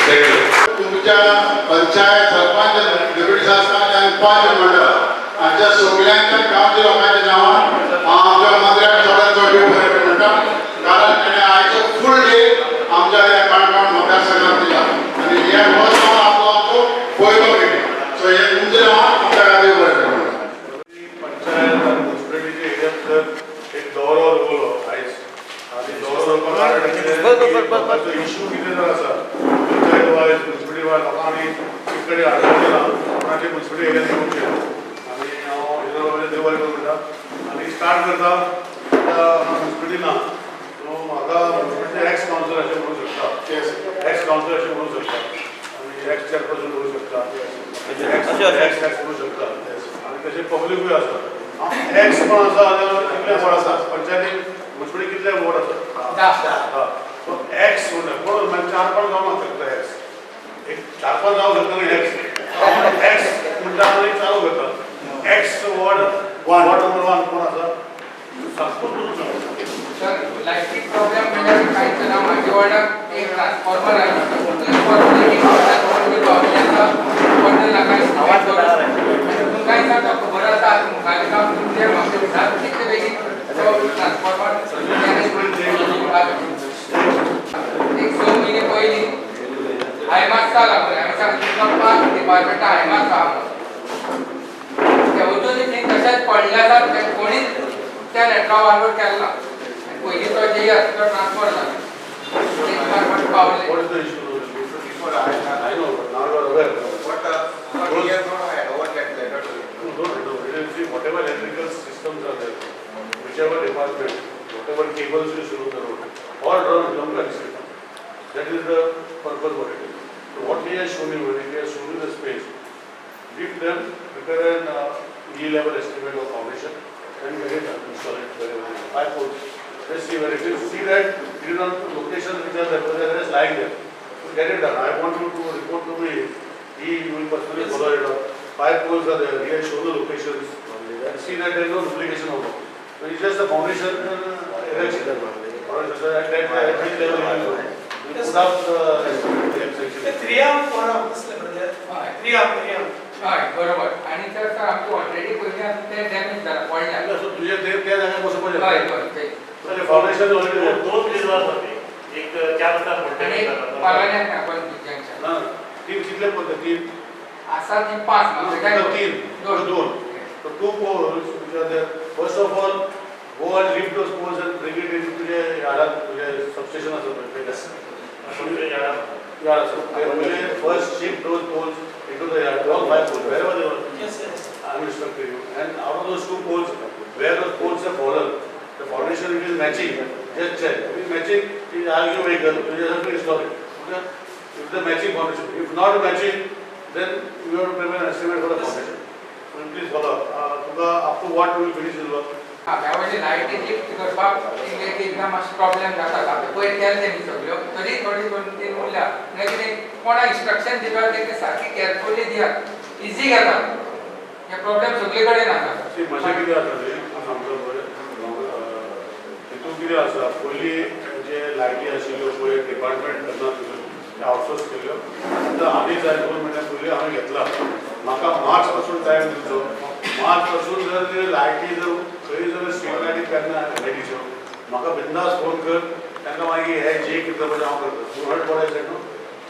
थँक्यू तुमच्या पंचायत सरपंच डेप्युटी सरपंच आणि पंच मंडळ हांच्या सगळ्यांच्या गांवच्या लोकांच्या नांवान हांव आमच्या मंत्र्याक सगळ्यांक चड बरें म्हणटा कारण ताणें आयचो फूल डे आमच्या ह्या काणकोण मतदारसंघात दिला आनी हे हो जावन आमचो पयलो मिटींग सो हे तुमच्या नांवान आमच्या खातीर बरें म्हणटा पंचायत आनी म्युनिसिपालिटीचे एरियांत जर एक दौरो दवरलो आयज आनी दौरो दवरपाचो इशू कितें जर आसा पंचायत वायज म्युनिसिपालिटी वायज लोकांनी एक कडेन हाडूंक ना कोणाचे म्युनिसिपालिटी एरियांत येवंक आनी हांव हेजो देव बरें करूं म्हणटा आनी स्टार्ट करता म्युनिसिपालिटी ना सो म्हाका म्युनिसिपालिटी एक्स कावन्सिलर अशें म्हणूंक शकता एक्स कावन्सिलर अशें म्हणूंक शकता आनी एक्स चेअरपर्सन म्हणूंक शकता एक्स म्हणूंक शकता आनी तशें पब्लीकूय आसा एक्स पण आसा जाल्यार कितले वोट आसा पंचायतीन म्युनिसिपालिटी कितले वोट आसा एक्स म्हणटा कोण मागीर 4-5 जावंक शकता एक्स एक 4-5 जावंक शकता न्ही एक्स म्हणटा आनी चालू करता एक्स वॉर्ड नंबर 1 कोण आसा सर लायटीक प्रॉब्लेम म्हणजे कांयच ना माझ्या वाड्याक एक ट्रान्सफॉर्मर आहे काय सांगता खबर आसा मुखावें काम तुमचे म्हाका विचार कितले बेगीन तो ट्रान्सफॉर्मर एक 2 म्हयने पयलीं रस्ता लागला आम्ही सांगितलं पाच डिपार्टमेंट आहे मात्र अजूनही ते तशाच पडल्या जात कोणीच त्या लेटरा वापर केला आणि पहिली तो जे असतो ट्रान्सफर झाला ते डिपार्टमेंट पावले What is the issue? I know, but now you are aware. No, see, whatever electrical systems are there, whichever department, whatever cables you show the road, all run on Lumber system. That is the purpose what it is. So what he has shown you, when he has shown you the space, give them, prepare an E-level estimate of foundation, and get it done, install it wherever it is. 5 poles. Let's see where it is. See that it is on locations which are there, there is lying there. So get it done. I want you to report to me. He will personally follow it up. 5 poles are there. He has shown the locations. And see that there is no duplication of work. So it's just the foundation erection. Or at that level, you put up the section. हय बरोबर आणि तर sir आमची already पहिले असं ते damage झाला पडल्या So तुझे ते त्या जागा कसं पाहिजे? हय हय ते तर फाउंडेशन ऑलरेडी आहे. दोन प्लेस होते एक 4 रस्ता आणि मोठे पालाने आपण जंक्शन ना तीन कितले पडतात? तीन असा ती पाच म्हणजे काय तीन दोन. So 2 poles which are there. First of all, go and lift those poles and bring it into तुझे यार्डात तुझे सबस्टेशन असं yard. So they will first shift those poles into the yard. All 5 poles wherever they were. Yes. I will instruct you. And out of those 2 poles, where those poles have fallen, the foundation it is matching. Just check. If it is matching, it is argue vehicle. You just have to install it. Okay? If the matching foundation. If not matching, then you have to prepare an estimate for the foundation. So please follow. Up to what we will finish this work. त्यावेळी light lift करपाक एक एकदम अशें problem जाता आता पयर केले तेमी सगळ्यो तरी थोडी दोन तीन उरल्या म्हणजे कितें कोणा इंस्ट्रक्शन दितात ते सारकी केअरफुली दियात इजी घेता हे प्रॉब्लेम सगळे कडेन आसा See, मजा किती आसता आमचो तितून कितें आसा पयलीं जे लायटी आशिल्ल्यो पळय डिपार्टमेंट करना ते आउटसोर्स केल्यो तर आनी जाय 2 म्हयने पयलीं हांवें घेतला म्हाका मार्च पासून टायम दिवचो मार्च पासून जर ते लायटी जर खंय जर स्ट्रीट लायटी केन्ना रेडीच्यो म्हाका बिंदास फोन कर तेन्ना मागीर हे जे कितें पळय हांव करता तूं हट पडायचें न्हू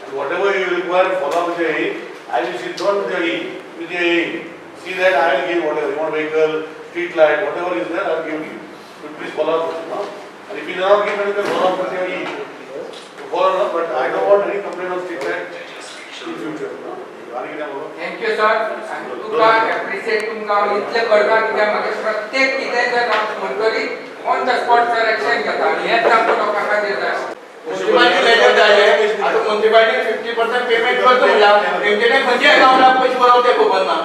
and whatever you require follow with the E I will sit down with the E with the E see that I will give whatever you want vehicle street light whatever is there I will give you but please follow up with it, no? And if you do not give anything follow up with your E to follow up but I don't want any complaint of street light in future, no? Thank you sir Tuka appreciate तुमका इतले करता कित्याक म्हाका प्रत्येक कितें जर हांव phone curry on the spot sir action घेता हेच आमकां लोकां खातीर जाय म्युनिसिपालिटी लेटर जाले आता म्युनिसिपालिटी 50% पेमेंट करतो म्हणल्यार तेंचेने खंयच्या अकाउंटाक पयशे भरवते खबर ना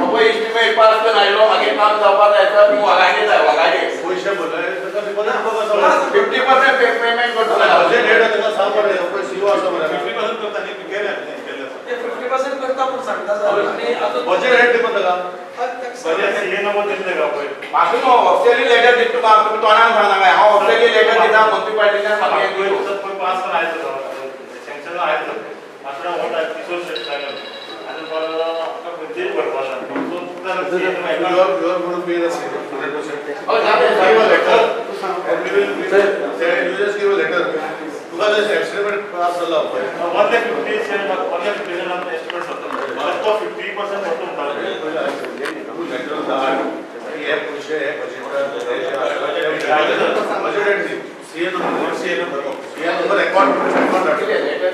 बाबा एस्टिमेट पास करून आयलो मागीर काम जावपाक जाय तर तूं वगाडे जाय वगाडे पैसे भरले तर ते परत बघा 50% पेमेंट करतो बजेट हेड त्याला सांग पडे आपण सीओ असं म्हणा 50% करता नाही केले ते 50% करता पण सांगता सर आणि आता बजेट हेड दिपत का बजेट हे नंबर दिले का पळय म्हाका न्हू ऑफिशियली लेटर दिता तुका तुम्ही तोंडान सांगना हांव ऑफिशियली लेटर दिता म्युनिसिपालिटीच्यान म्हाका कोई पास कर आए तो सेंक्शन आए तो मात्र होता किशोर शेठ लागल आणि पर आपका बुद्धी पडपाला तो तर you're going to pay the 100%. Oh, that is Give a letter and we will say you just give a letter. तुला जर estimate pass झाला होता 150 से 150 जण एस्टिमेट होतो तो 50% होतो लेटर दार हे पैसे budget CA number account letter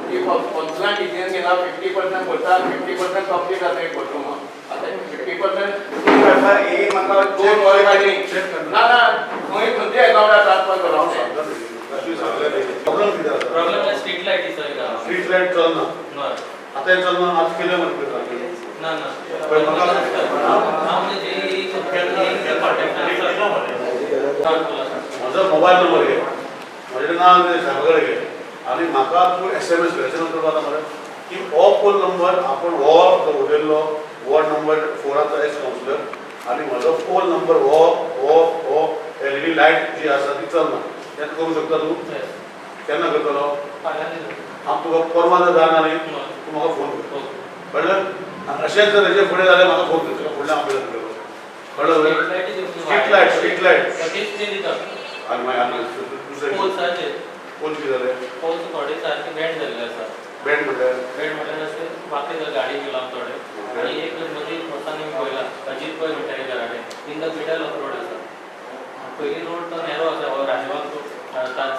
की पंचला डिसिजन घेला 50% करता 50% कंप्लीट जाता एक करतो मग आता 50% करता ए म्हाका दोन वर गाडी ना ना खंय खंयच्या अकाउंटात ट्रान्सफर करप problem street light sir street light चलना आता हे चलना आज केलं म्हणते ना म्हणजे जे माझा मोबाईल नंबर घे माझे नाव साहेबाकडे घे आणि म्हाका तूं SMS घ्यायचे नंतर आता मला की हो फोन नंबर आपण हो उडयल्लो वॉर्ड नंबर 4 एक्स काउन्सिलर आणि म्हजो फोन नंबर हो LED लायट जी आसा ती चलना तें करूं शकता तूं केन्ना करतलो हांव तुका परवा जर जायना न्ही तूं म्हाका फोन कर कळ्ळें अशेंच जर हेजे फुडें जाल्यार म्हाका फोन कर तुका फुडलें हांव पळयता कळ्ळें स्ट्रीट लायट आणि मागीर दुसरें पोल्साचे कोण कितें जालें पोल्स थोडे सारखे बँड झालेले आसा बँड म्हणल्यार बेड म्हटल्यार अशें वाकडी गाडी गेला थोडे आनी एक मदीं वताना पळयला अजीत पळय म्हणटा घरा कडेन in the middle of road आसा पयली रोड तो नॅरो आसा हो राजबाग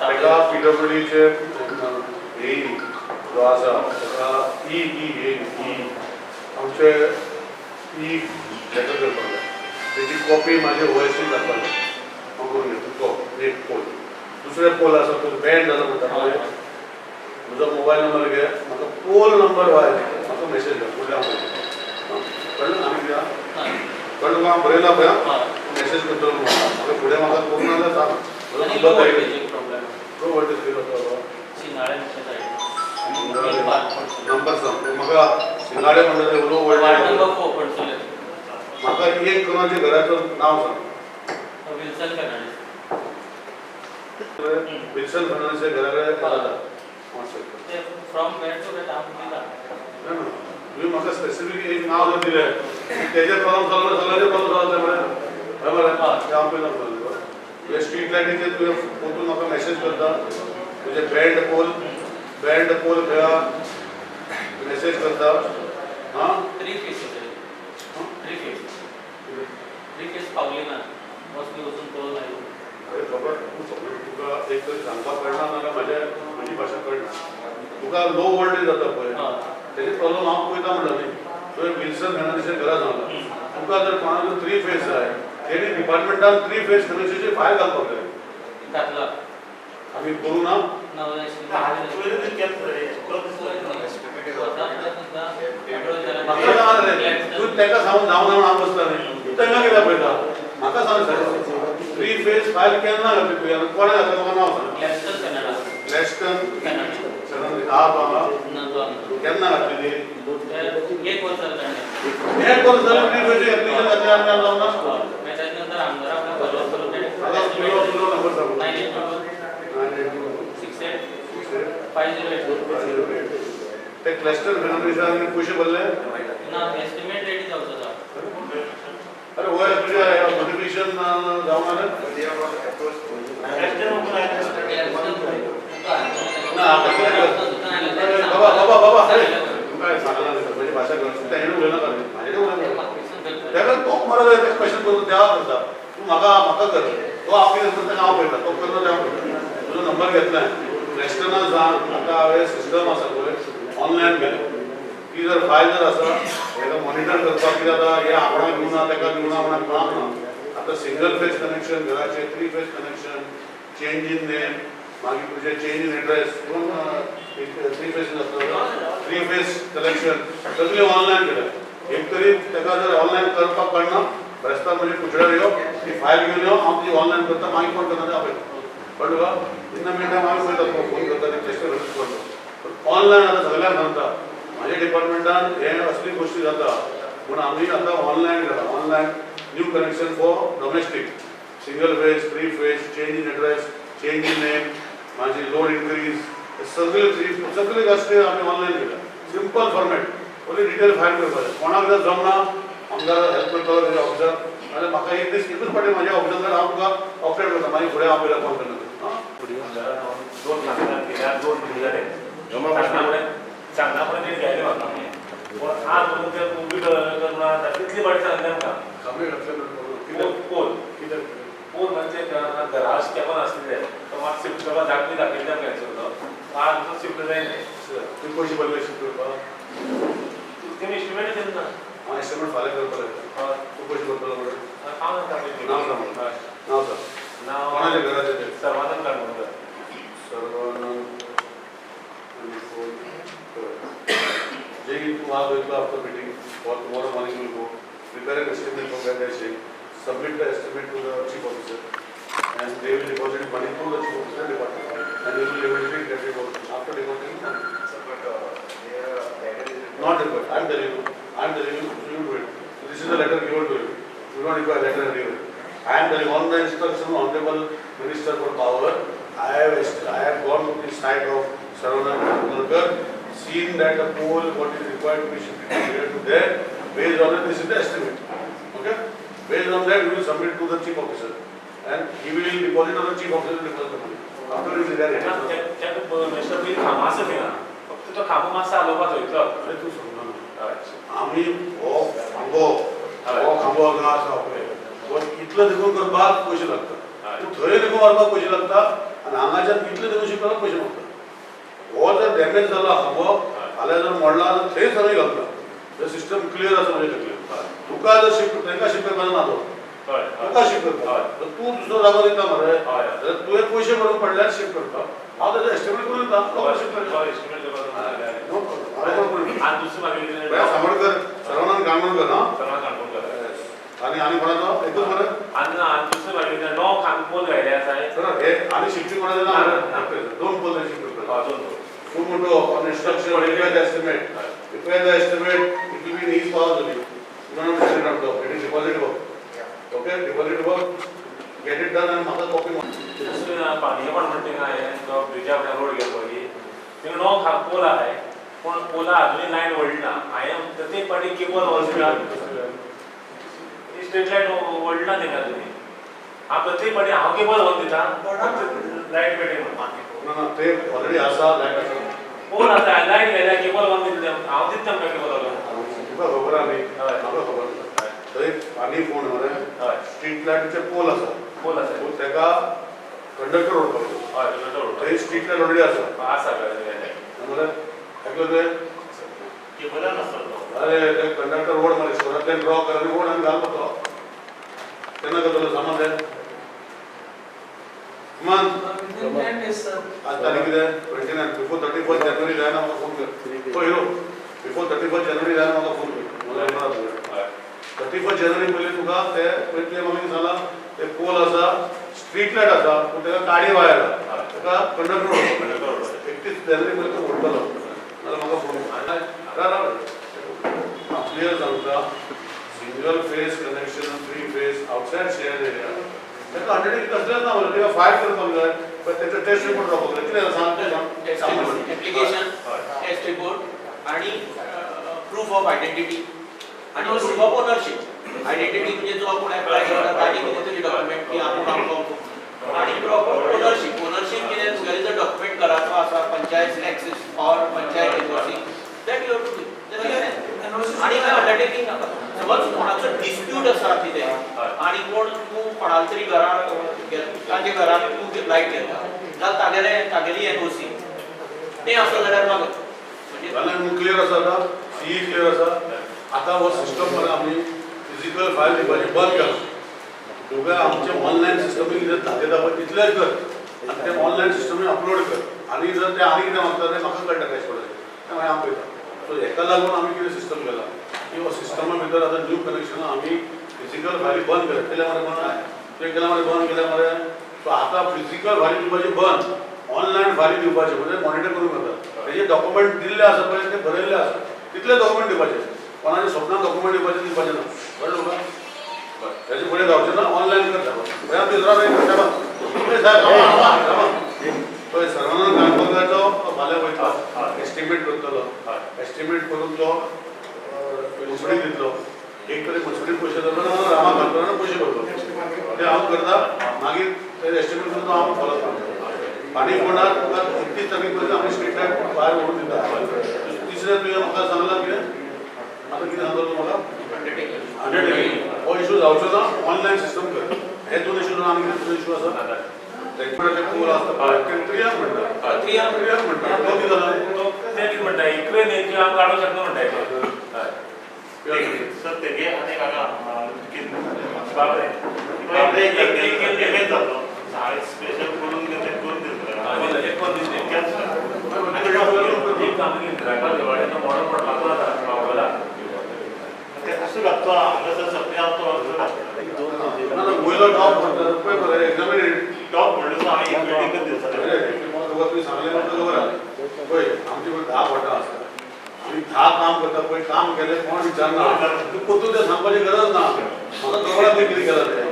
ताका PWDचे हे जो आसा ताका आमचे लेटर करपाक जाय तेची कॉपी म्हाजे ओएसडी जावपाक जाय हांव करून घेता तो एक पोल दुसरे पोल आसा तो बँड जाला म्हणटा पळय म्हजो मोबायल नंबर घे म्हाका पोल नंबर वाय म्हाका मेसेज घे फुडल्या कळ्ळें आनी कितें कळ्ळें तुका हांव बरयला पळय मेसेज करतलो म्हाका फुडें म्हाका करूं ना जाल्यार सांग low voltage problem low voltage केलो तो शिनाळे म्हणटा नंबर सांग म्हाका शिंगाडे म्हणटा ते लो वार्ड वोल्टेज नंबर 4 पणसोले म्हाका एक कोणाचे घराचो नांव सांग विल्सन फेर्नांडीस विल्सन फर्नांडीसच्या घरा कडेन ते फ्रॉम वेर टू वेर हांव दिला तुम्ही म्हाका स्पेसिफिक एक नांव जर दिलें तेजे प्रॉब्लम सॉल्व सगळ्याचे प्रॉब्लम सॉल्व जाता मरे बरोबर ते हांव पळयता हे स्ट्रीट लायटीचे तुवें पोतून म्हाका मेसेज करता तुजे बँड पोल खंय मेसेज करता हां 3 फेस पावली ना मोस्टली वचून पळोवन आयलो अरे बाबा तुका एक तरी सांगपाक कळना नाल्यार म्हजी भाशा कळना तुका लो वोल्टेज जाता पळय तेजे प्रॉब्लम हांव पळयता म्हणटा न्ही तुवें विल्सन फेर्नांडीसच्या घरा सांगला तुका जर कोणाक 3 फेस जाय तेणी डिपार्टमेंटान 3 फेस कनेक्शनची फायल घालपाक जाय घातला आमी करूं ना म्हाका सांग रे तूं ताका सांगून जावं हांव बसता न्ही तूं तांकां कित्याक पळयता म्हाका सांग सर 3 फेस फायल केन्ना घातली तुवें आनी कोणें घातलें म्हाका नांव सांग क्लॅस्टन बाबा केन्ना घातली ती एक वर्स जालें एक वर्स जालें 3 फेस एप्लिकेशन घातलें आनी जावं ना ताच्या नंतर आमदार आपल्या फॉलो करून म्हाका तुजो नंबर सांग 9822 ते क्लस्टर फेर्नांडीसान पयशे भरले ना एस्टिमेट रेडी जावचो आसा अरे वय तुझ्या नोटिफिकेशन जावं ना बाबा काय सांगला म्हणजे भाषा करता हेणू उलयना ताका तो मरत आहे क्वेश्चन करून देवा करता तू म्हाका कर तो आपली नंतर ताका हांव पळयता तो करता तें हांव पळयता तुजो नंबर घेतलाय क्लस्टना सांग आतां हांवें सिस्टम आसा पळय ऑनलायन केलें ती जर फायल जर आसा ताका मॉनिटर करपाक कितें जाता हे आपणाक दिवना ताका दिवना म्हणून कोणाक ना आतां सिंगल फेज कनेक्शन घराचें 3 phase connection change in name मागीर तुजें चेंज इन एड्रेस पूण 3 फेज आसता 3 फेज कनेक्शन सगळें ऑनलायन केलें एक तरी ताका जर ऑनलायन करपाक कळना बेस्तार म्हणजे कुचड्यार यो ती फायल घेवन यो हांव तुजी ऑनलायन करता मागीर कोण करता तें आपयता कळ्ळें तुका इन द मिन टायम हांव पळयता फोन करता ते क्लस्टर करता ऑनलायन आतां सगळ्यांक सांगता म्हाज्या डिपार्टमेंटान हे असली गोष्टी जाता पूण आमी आतां ऑनलायन केला online new connection for domestic single phase 3 phase change in address change in name माझी लोड इन्क्रीज सगळे गोष्टी आमी ऑनलायन केला simple format only detail file करपाक जाय कोणाक जर जमना आमदार हेल्प करतलो तेजे ऑफिसर नाल्यार म्हाका एकूच फावटी म्हाज्या ऑफिसान हांव तुका ऑपरेट करता मागीर फुडें हांव पयला फोन करता दोन लाखांना केल्या 2 मिलियन सांगना नीट घ्यायला म्हाका पण आज म्हणून ते कोविड करना तितली बरें सांगलें आमकां पोल पोल म्हणजे घरा केपन आसलेले तो मात शिफ्ट करपाक धाकटी दाखयली आमकां हेचो आज तो शिफ्ट जायना तुवें पयशे भरले शिफ्ट करपाक तेमी एस्टिमेट केन्ना हांव एस्टिमेट फाल्यां करपाक लायता तूं पयशे भरतलो म्हणून हांव सांगता नांव सांग नांव कोणाच्या घराचें तें Sarvanand Kankonkar Sarvanand Jay, you have with after meeting for tomorrow morning will go prepare an estimate for where they say submit the estimate to the chief officer and they will deposit money to the chief officer department and they will eventually get it after depositing not required. I am telling you, so you do it. So this is the letter given to you. You don't require letter and give it. I am telling on the instruction of Honorable Minister for Power. I have gone to the site of Saravanan Kankar, seen that the pole what is required to be shifted here to there. Based on it, this is the estimate. Okay? Based on that, we will submit to the chief officer, and he will deposit on the chief officer will deposit the money. After it is there. त्यात mister bill कामाचं केला फक्त तो खांबो मातसो हालोवपाक वयतलो अरे तूं समजना हय आमी हो खांबो हांगा आसा पळय हो इतलो देखून करपाक पयशे लागता पूण थंय देखून व्हरपाक पयशे लागता आनी हांगाच्यान इतले देखून शिकपाक पयशे मागता हो जर डॅमेज जाला खांबो फाल्यां जर मोडला जाल्यार थंय सगळें घालता तें सिस्टम क्लियर आसा म्हणजे तकलेन तुका जर शिफ्ट तांकां शिफ्ट करपाक ना तो हय तुका शिफ्ट करता तर तूं दुसरो जागो दिता मरे हय जाल्यार तुवें पयशे भरून पडल्यार शिफ्ट करता हांव तेजो एस्टिमेट करून दिता लोक शिफ्ट करता एस्टिमेट करपाक नो प्रॉब्लम आनी दुसरी म्हागे बया सांबाळकर सर्वानंद काणकोणकर हाँ सर्वांक काणकोणकर आणि कोणाचो एकूच मरे आनी दुसरी म्हागे णव खांबो घायले आसा सर हे आणि शिफ्टिंग कोणाचं ना दोन पोल शिफ्ट करता तूं म्हणतो on instruction prepare the estimate prepare the estimate it will be in his power only you don't have to send it out it is deposit work okay deposit work get it done and म्हाका copy पाणी पण म्हणते काय तो Brezza road गेलो पळय thing णव pole आहाय पूण पोला अजूनही लायन वळना हांवें प्रत्येक पाटी केबल वचला स्ट्रीट लायट वळना तेका अजूनही हांव प्रत्येक पाटी हांव केबल व्हरून दिता लायट पेटे ना ते ऑलरेडी आसा लायट आसा पोल आसा लायट गेल्या केबल व्हरून दिता हांव दिता तांकां केबल व्हरून तुका खबर आहा न्ही म्हाका खबर थंय आनी कोण मरे हय स्ट्रीट लायटीचे पोल आसा पोल आसा सो तेका कंडक्टर ओडपाचो हय कंडक्टर थंय स्ट्रीट लायट ऑलरेडी आसा आसा मरे ऐकलो तुवें केबलान आसता तो अरे ते कंडक्टर रोड मरे शहरांतल्यान ड्रॉ कर आनी रोड आनी घाल तो केन्ना करतलो सामान ते सामान आज तारीख कितें 29 बिफोर 31 जानेवारी जायना म्हाका फोन कर तो हिरो बिफोर 31 जानेवारी जायना म्हाका फोन कर मला येणार 31 जानेवारी पयलीं तुका ते पयलीं म्हाका सांगला ते पोल आसा स्ट्रीट लायट आसा पूण तेका काडी वायर आसा तेका कंडक्टर ओडपाचो 31 जानेवारी पयलीं तो ओडटलो नाल्यार म्हाका फोन कर क्लियर सांगता single phase connection 3 phase outside share area तेका अंडरटेकिंग कसलेंच ना बरं तेका फायल करपाक जाय पण तेचो टेस्ट रिपोर्ट दाखोवंक जाय कितें सांग एप्लिकेशन टेस्ट रिपोर्ट आणि प्रूफ ऑफ आयडेंटिटी आणि प्रूफ ऑफ ओनरशिप आयडेंटिटी म्हणजे जो आपण अप्लाय करता ताजी कितें तरी डॉक्युमेंट की आपण आमको आणि प्रूफ ऑफ ओनरशिप कितें तुगेले जर डॉक्युमेंट करायचो आसा panchayat access or panchayat NOC that you have to आणि काय अंडरटेकिंग समज कोणाचो डिस्प्यूट आसा कितें आणि कोण तूं कोणाल तरी घरान ताजे घरान तूं लायट घेता जाल्यार तागेली एनओसी तें आसा जाल्यार मागत म्हणजे जाल्यार क्लियर आसा आतां सी क्लियर आसा आतां हो सिस्टम मरे आमी फिजिकल फायल दिवपाचें बंद केला तुका आमचें ऑनलायन सिस्टम कितें दाखयता पळय तितलेंच कर आनी तें ऑनलायन सिस्टमीन अपलोड कर आनी जर तें आनी कितें मागता तें म्हाका कळटा कॅश पडटा तें मागीर हांव पळयता सो हेका लागून आमी कितें सिस्टम केला की हो सिस्टमा भितर आतां न्यू कनेक्शन आमी फिजिकल फायली बंद केल्या केल्या मरे बंद तें केल्या मरे बंद केल्या मरे सो आतां फिजिकल फायली दिवपाची बंद ऑनलायन फायली दिवपाचे म्हणजे मॉनिटर करूंक जाता तेजे डॉक्युमेंट दिल्ले आसा पळय ते बरयल्ले आसा तितले डॉक्युमेंट दिवपाचे कोणाचे स्वप्नान डॉक्युमेंट दिवपाचे ना कळ्ळें तुका तेजे फुडें जावचें ना ऑनलायन करता बया तिसरा पळय सर्वानंद काणकोणकाराचो फाल्यां वयता एस्टिमेट करतलो एस्टिमेट करून तो मसुडी दितलो एक तरी मसुडीन पयशे धरलो ना रामा घालतना पयशे भरतलो ते हांव करता मागीर ते एस्टिमेट करून हांव फॉलो करता आनी कोणाक तुका 31 तारीख पर्यंत आमी स्ट्रीट लायट भायर व्हरून दिता तिसऱ्या तुवें म्हाका सांगलां कितें आतां कितें सांगलो तूं म्हाका अंडरटेकिंग हो इशू जावचो ना ऑनलायन सिस्टम कर हे दोन इशू आनी कितें इशू आसा तेंचे पोल आसता त्रियांक म्हणटा त्रियांक म्हणटा तो कितें जाला ते कितें म्हणटा इकडे न्ही हांव काडूंक शकना म्हणटा सर तेगे आनी काका बाबरे एक जातो स्पेशल करून करून दिता एक कोण दिसले एक काम केलं मॉडल पडला आता ते असं लागतो हांगासर सगळे वयलो टॉप म्हणटा पळय मरे एक्झामिनेट टॉप म्हणलं हांवें एक बिल्डींगच दिवचा तुका तुवें सांगलें म्हाका खबर आहा पळय आमचे कडेन 10 वॉटां आसता आमी 10 काम करता पळय काम केलें कोण विचारना तूं परतून तें सांगपाची गरज ना म्हाका खबर आहा कितें केलां तें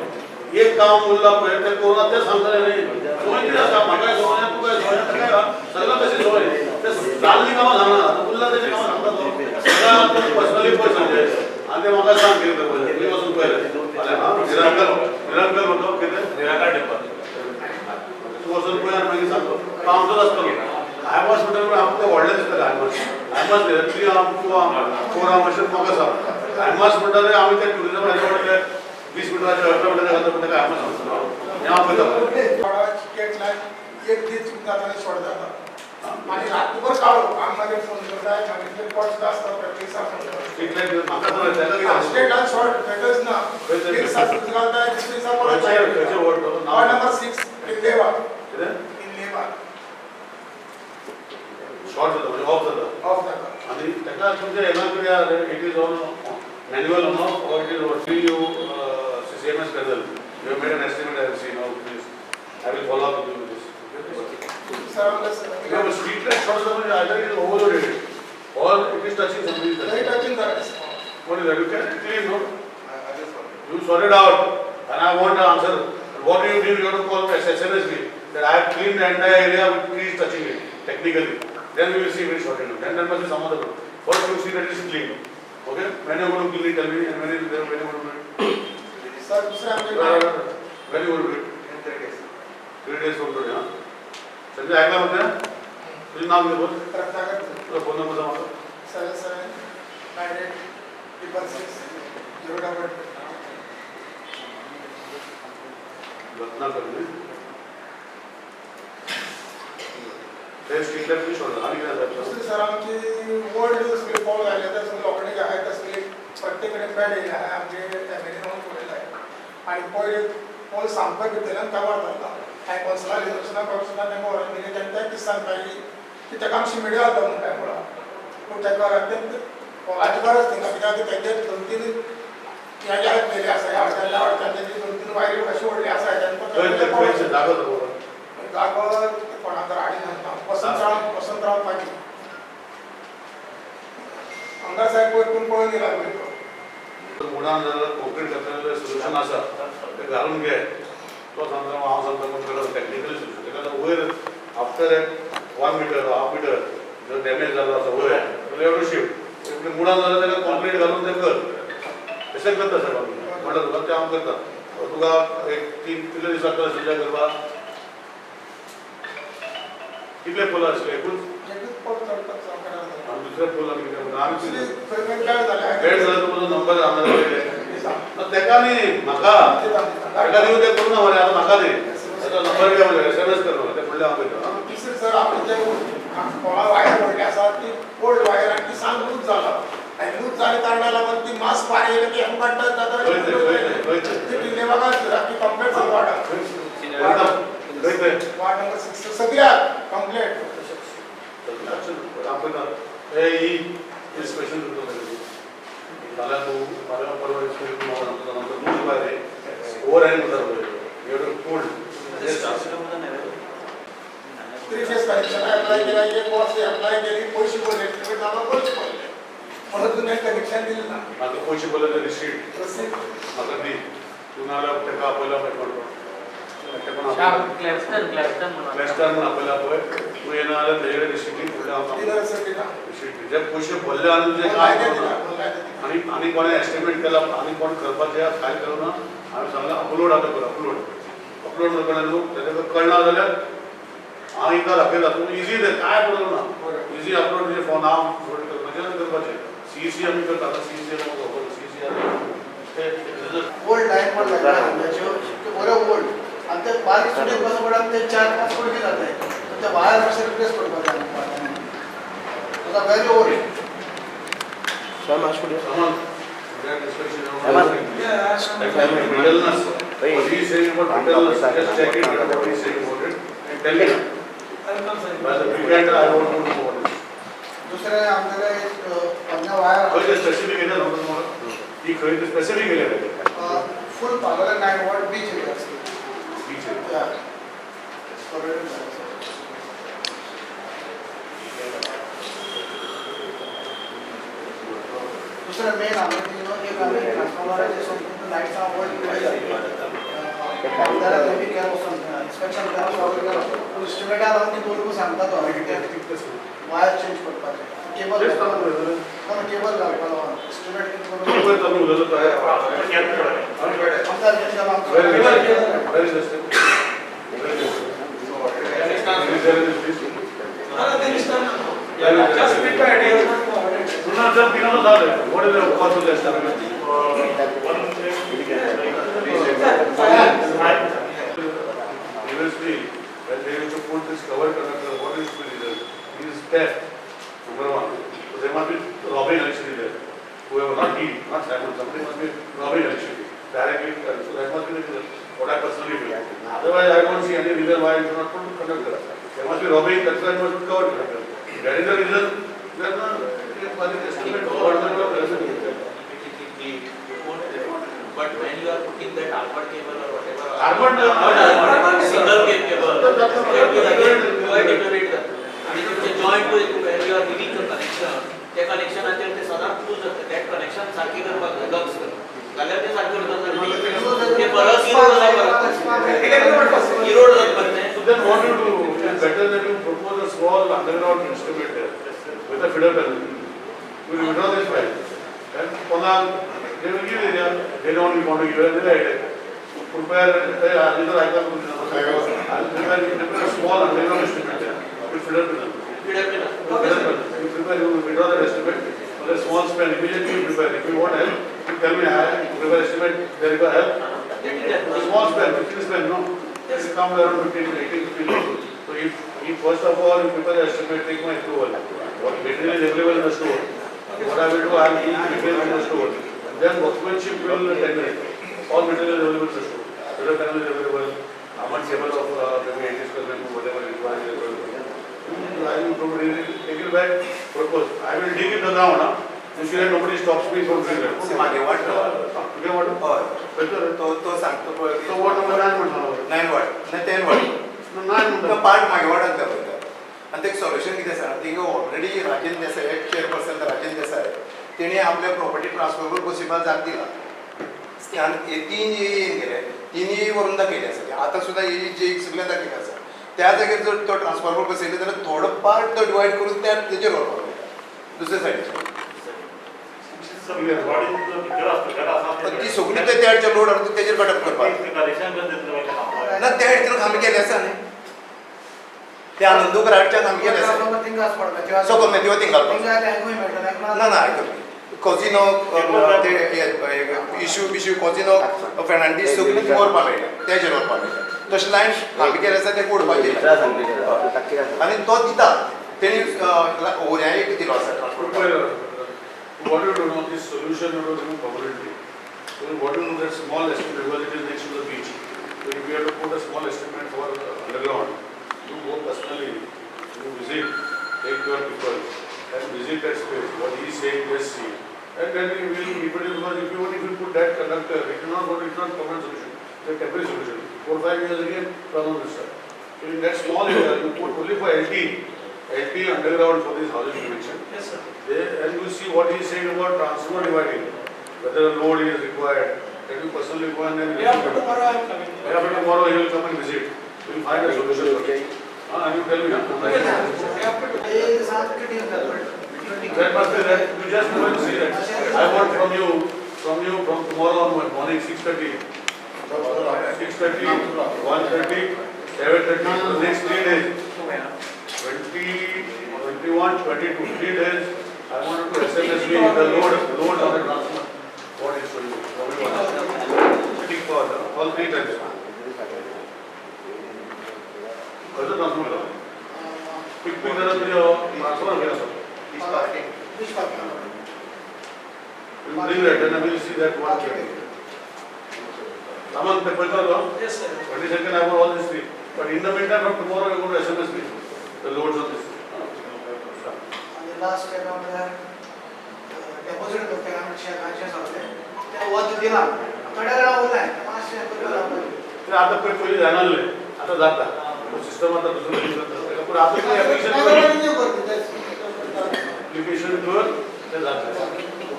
एक काम उरलां पळय तें करून तें सांगतलें न्ही सवय कितें आसा म्हाकाय सवय तुकाय सवय सगळ्यांक तशी सवय तें जाल्लीं कामां सांगना उरलां तेजें कामां सांगता तो सगळ्यांक तूं पर्सनली पळय सांगचें आनी तें म्हाका सांग कितें करपाचें तुवें वचून पळयलें निरंकल म्हणतो कितें निराकार टेंपल वचून पळय आनी मागीर सांगतो तो आमचोच आसतलो हाय हॉस्पिटल आमकां व्हडलें दिसता आयमास दिले 3 4 मातशें म्हाका सांग आयमास म्हणटा ते आमी ते टुरिजम हाजे म्हटले 20 मिनटाचे 18 मिनटाचे घालता म्हणटा काय आयमास सांगता हें हांव पळयता टिकेट लायक एक दीस जाता आनी शॉर्ट जाता आनी रातभर काळो आमी मागीर फोन करता मागीर कॉस्ट सुद्दां आसता प्रॅक्टीस म्हाका तर तेका कितें स्टेटान शॉर्ट ट्रॅकर्स ना एक दिसा घालता दुसरे दिसा परत खंयचे वोट वार्ड नंबर 6 इन लेवा कितें इन लेवा शॉर्ट जाता म्हणजे ऑफ जाता ऑफ जाता आणि त्याला तुमच्या हेला किया it is on manual no और it is what you CMS colonel you made an estimate I see now please I will follow up with this sir you street light short म्हणजे either it is overloaded or it is touching somebody very touching that what is that you can clean no you sort it out and I want the answer what do you do you have to call SMS me that I have cleaned the entire area with trees touching it technically then we will see when short it then there must be some other first you see that it is clean okay when you go to clean it tell me and when you go to sir दुसरे आमचे when you go to do it 3 days from today Sanjay ऐकला म्हणते तुझं नाव घे बोल रत्नाकर तुझा phone number सांग 779866 रत्नाकर ने ते स्ट्रीट लाईट सोडलं आणि काय झालं दुसरी सर आमची ओल्ड सगळे पॉल झाले तर सगळे लोकांनी जे आहे ते सगळे प्रत्येकडे पॅड येयले आहे आमचे फॅमिली म्हणून पळयला आहे आणि पहिले पॉल सामको भितरल्यान कवर जाता कांय पर्सनल इलेक्शना प्रोफेशनल तेंका व्हरोन दिले तेंकां कितें सांगताली की तेका आमची मिडिया जाता म्हणून काय म्हणून पूण तेका पॉलाची गरज तेंकां कित्याक तेंचे 2-3 ह्या ज्या केले आसा ह्या हॉटेला तेंची 2-3 वायरी अशी व्हडली आसा पैसे जागो जागो कोणाक हाडी घालता वसंतराव पाटील आमदार साहेब कोण पळोवन गेला मुडान जर कोंकणी करतले सोल्युशन आसा ते घालून घे तो सांगता हांव सांगता म्हणून टेक्निकल सोल्युशन तेका वयर आफ्टर 1 मीटर हाफ मीटर जर डॅमेज जालो आसा वयर जाल्यार एवढो शिफ्ट मुडान जाल्यार तेका कॉन्क्रीट घालून ते कर तशें करता साहेब आमी म्हणटा तुका ते हांव करता तुका एक 3 दिसाक सुद्दां करपा कितले पोल आसले एकूच दुसरे पोल आमी कितें करता आमी बेड जाल्यार तुजो नंबर आमदार तेका न्ही म्हाका तेका दिवं ते करूं ना मरे आतां म्हाका दी तेजो नंबर घे मरे SMS कर मरे ते फुडलें हांव पळयता तिसरी सर आपली जे पोळा वायर व्हडली आसा ती ओल्ड वायर आनी ती सांग लूज जाला आनी लूज जाल्या कारणान लागून ती मास पार येयले ती हें काडटा जाता ती लेवाका ती कंप्लेंट जाता वार्ड नंबर 6 सगळ्याक कंप्लेंट स्पेशल जाल्यार तूं फाल्यां परवा नंबर भायर ओवर हँड करता थ्री फेस कनेक्शन अप्लाय केला एक वर्स अप्लाय केली पैसे भरले पेमेंट जालो पैसे भरले म्हणून तुवें कनेक्शन दिलें ना म्हाका पयशे पयले ते रिसीट म्हाका दी तूं नाल्यार तेका आपयला पळय कोण क्लॅस्टर म्हणून आपयला पळय तूं येना जाल्यार तेजे कडेन रिसीटी फुडलें हांव रिसीट जे पयशे भरले आनी तुजें काय आनी कोणें एस्टिमेट केला आनी कोण करपाचें कांय करूना हांवें सांगलें अपलोड आतां कर अपलोड करतना न्हू तेका कळना जाल्यार हांव एकदां दाखयता तूं इजी दे कांय प्रॉब्लम ना इजी अपलोड तुजें फोन हांव म्हजें करपाचें CC आमी करता आतां CC ओल्ड लायन पण लागला बरो ओल्ड आणि ते बारीक सुटे कसं पडत ते 4-5 फूट जाते तर ते वायर मातशें रिप्लेस करपाक जाय very old Someone, that discussion about middleness. What he is saying about middleness, just check it out what he is saying about it and tell me. As a weekend, I don't know what it is. दुसरे आमच्याकडे एक अन्य wire खंय ते specific येता न्हू तुम्हाला ती खंय ते स्पेसिफिक येता फुल power 9 what beach area beach दुसरा मेन आम्ही एक आम्ही ट्रान्सफॉर्मरचे संपूर्ण लाईटचा वोल्ट त्याला तुम्ही केलं असं इन्स्पेक्शन करा सॉल्व करा तो इस्टिमेट आला की बोलू सांगता तो वायर चेंज करपाचे केबल केबल घालपालो इस्टिमेट केबल चालू झालं तर आमचा जनता very Just pick the idea. Just because of that, what is the cost of the estimate? Previously, when they used to put this cover conductor, what is the result? It is theft, number one. So there must be robbing electricity there. Whoever, not he, not Simon, somebody must be robbing electricity directly. So that must be the result. What I personally feel. Otherwise, I don't see any reason why you should not put conductor. There must be robbing, that's why you must put cover conductor. That is the reason. Then, estimate over the But when you are putting that armored cable or whatever, single cable, you are deteriorate that. आणि तुमचे joint where you are giving the connection, त्या कनेक्शनाचेर ते सदांच loose जाता. that connection सारखे करपाक जाय, lux जाल्यार ते सारखे करतात. ते परत इरोड जाता ते. So then what you do? It is better that you propose a small underground instrument there with a feeder panel. You will withdraw this pipe. And they will give area. They don't want to give it. Prepare either I can prepare a small underground instrument there with feeder panel. You prepare, you withdraw the estimate. For a small span, immediately you prepare. If you want help, you tell me I prepare estimate. There you go help. A small span, 15 span, no. It comes around 15, 18, 15. So if first of all you prepare the estimate, take my approval. What material is available in the store. What I will do, I will keep material in the store. Then workmanship will tender. All material is available in the store. Feeder panel is available. How much cable of maybe 80 square meter, whatever required is available. I will probably take it back, propose. I will dig in the ground. This way nobody stops me from doing that. मागे वाट You get what? हय Better. तो सांगतो पळय So what number 9 म्हणतो? 9 वाट ना 10 वाट No, 9 म्हणतो. तो पार्ट मागे वाटात दाखयता आनी तेका सोल्युशन कितें आसा थिंगा ऑलरेडी राजेंद्र देसाय चेअरपर्सन राजेंद्र देसाय तेणी आपल्या प्रॉपर्टी ट्रान्सफर पॉसिबल जाग दिला आनी हे 3 येन गेले 3 व्हरून दाखयले आसा आतां सुद्दां हे जे सगळें दाखयले आसा त्या जागेर जर तो ट्रान्सफॉर्मर बसयले जाल्यार थोडो पार्ट तो डिवायड करून त्या तेजेर व्हरपाक दुसऱ्या सायडीचेर ती सगळी ते त्याच्या लोड आसा तेजेर कटअप करपाक ना त्या हेचेर आमी केले आसा न्ही ते आनंदूक राडच्यान आमी केले आसा सकल मेथ्यो थिंगा ना ना आयकप कोजिनो ते इश्यू बिश्यू कोजिनो फेर्नांडीस सगळी ती व्हरपाक मेळटा तेजेर व्हरपाक मेळटा तशें लायन आमी केले आसा ते कोडपाचें आनी तो दिता तेणी ओऱ्या एक दिलो आसा transport. What do you do now? This solution you don't remove permanently. So what do you do that small estimate because it is next to the beach. So if you have to put a small estimate for underground, you go personally, you visit, take your people, and visit that space. What he is saying, just see. And then we will keep it because if you put that conductor, it is not permanent solution. It's a temporary solution. 4-5 years again, problem will start. So in that small area, you put only for LT underground for this housing connection. Yes, sir. And you see what he is saying about transformer dividing, whether a load is required. Then you personally go and then tomorrow I am coming. tomorrow he will come and visit. We will find a solution. And you tell me. That must be that. You just go and see that. I want from you from tomorrow onward, morning 6:30, 1:30, 7:30, for the next 3 days. 20, 21, 22, 3 days. I want to SMS me the load on the transformer. What is for you? Sitting for all 3 times. What's the transformer? Pick जरा तुझे transformer घ्या sir. You bring that and we will see that one. Saman, the filter go. Yes, sir. 22nd I want all these 3. But in the meantime, from tomorrow you go to SMS me the loads of this. Last time deposit करते हैं शेअरचे सगळे ते वच दिला थोड्या वेळा उरलाय 500 ते आता पहिले जाणारले आता जाता सिस्टम आता दुसरं करतात पण आता काही ऍप्लिकेशन कर ते जातात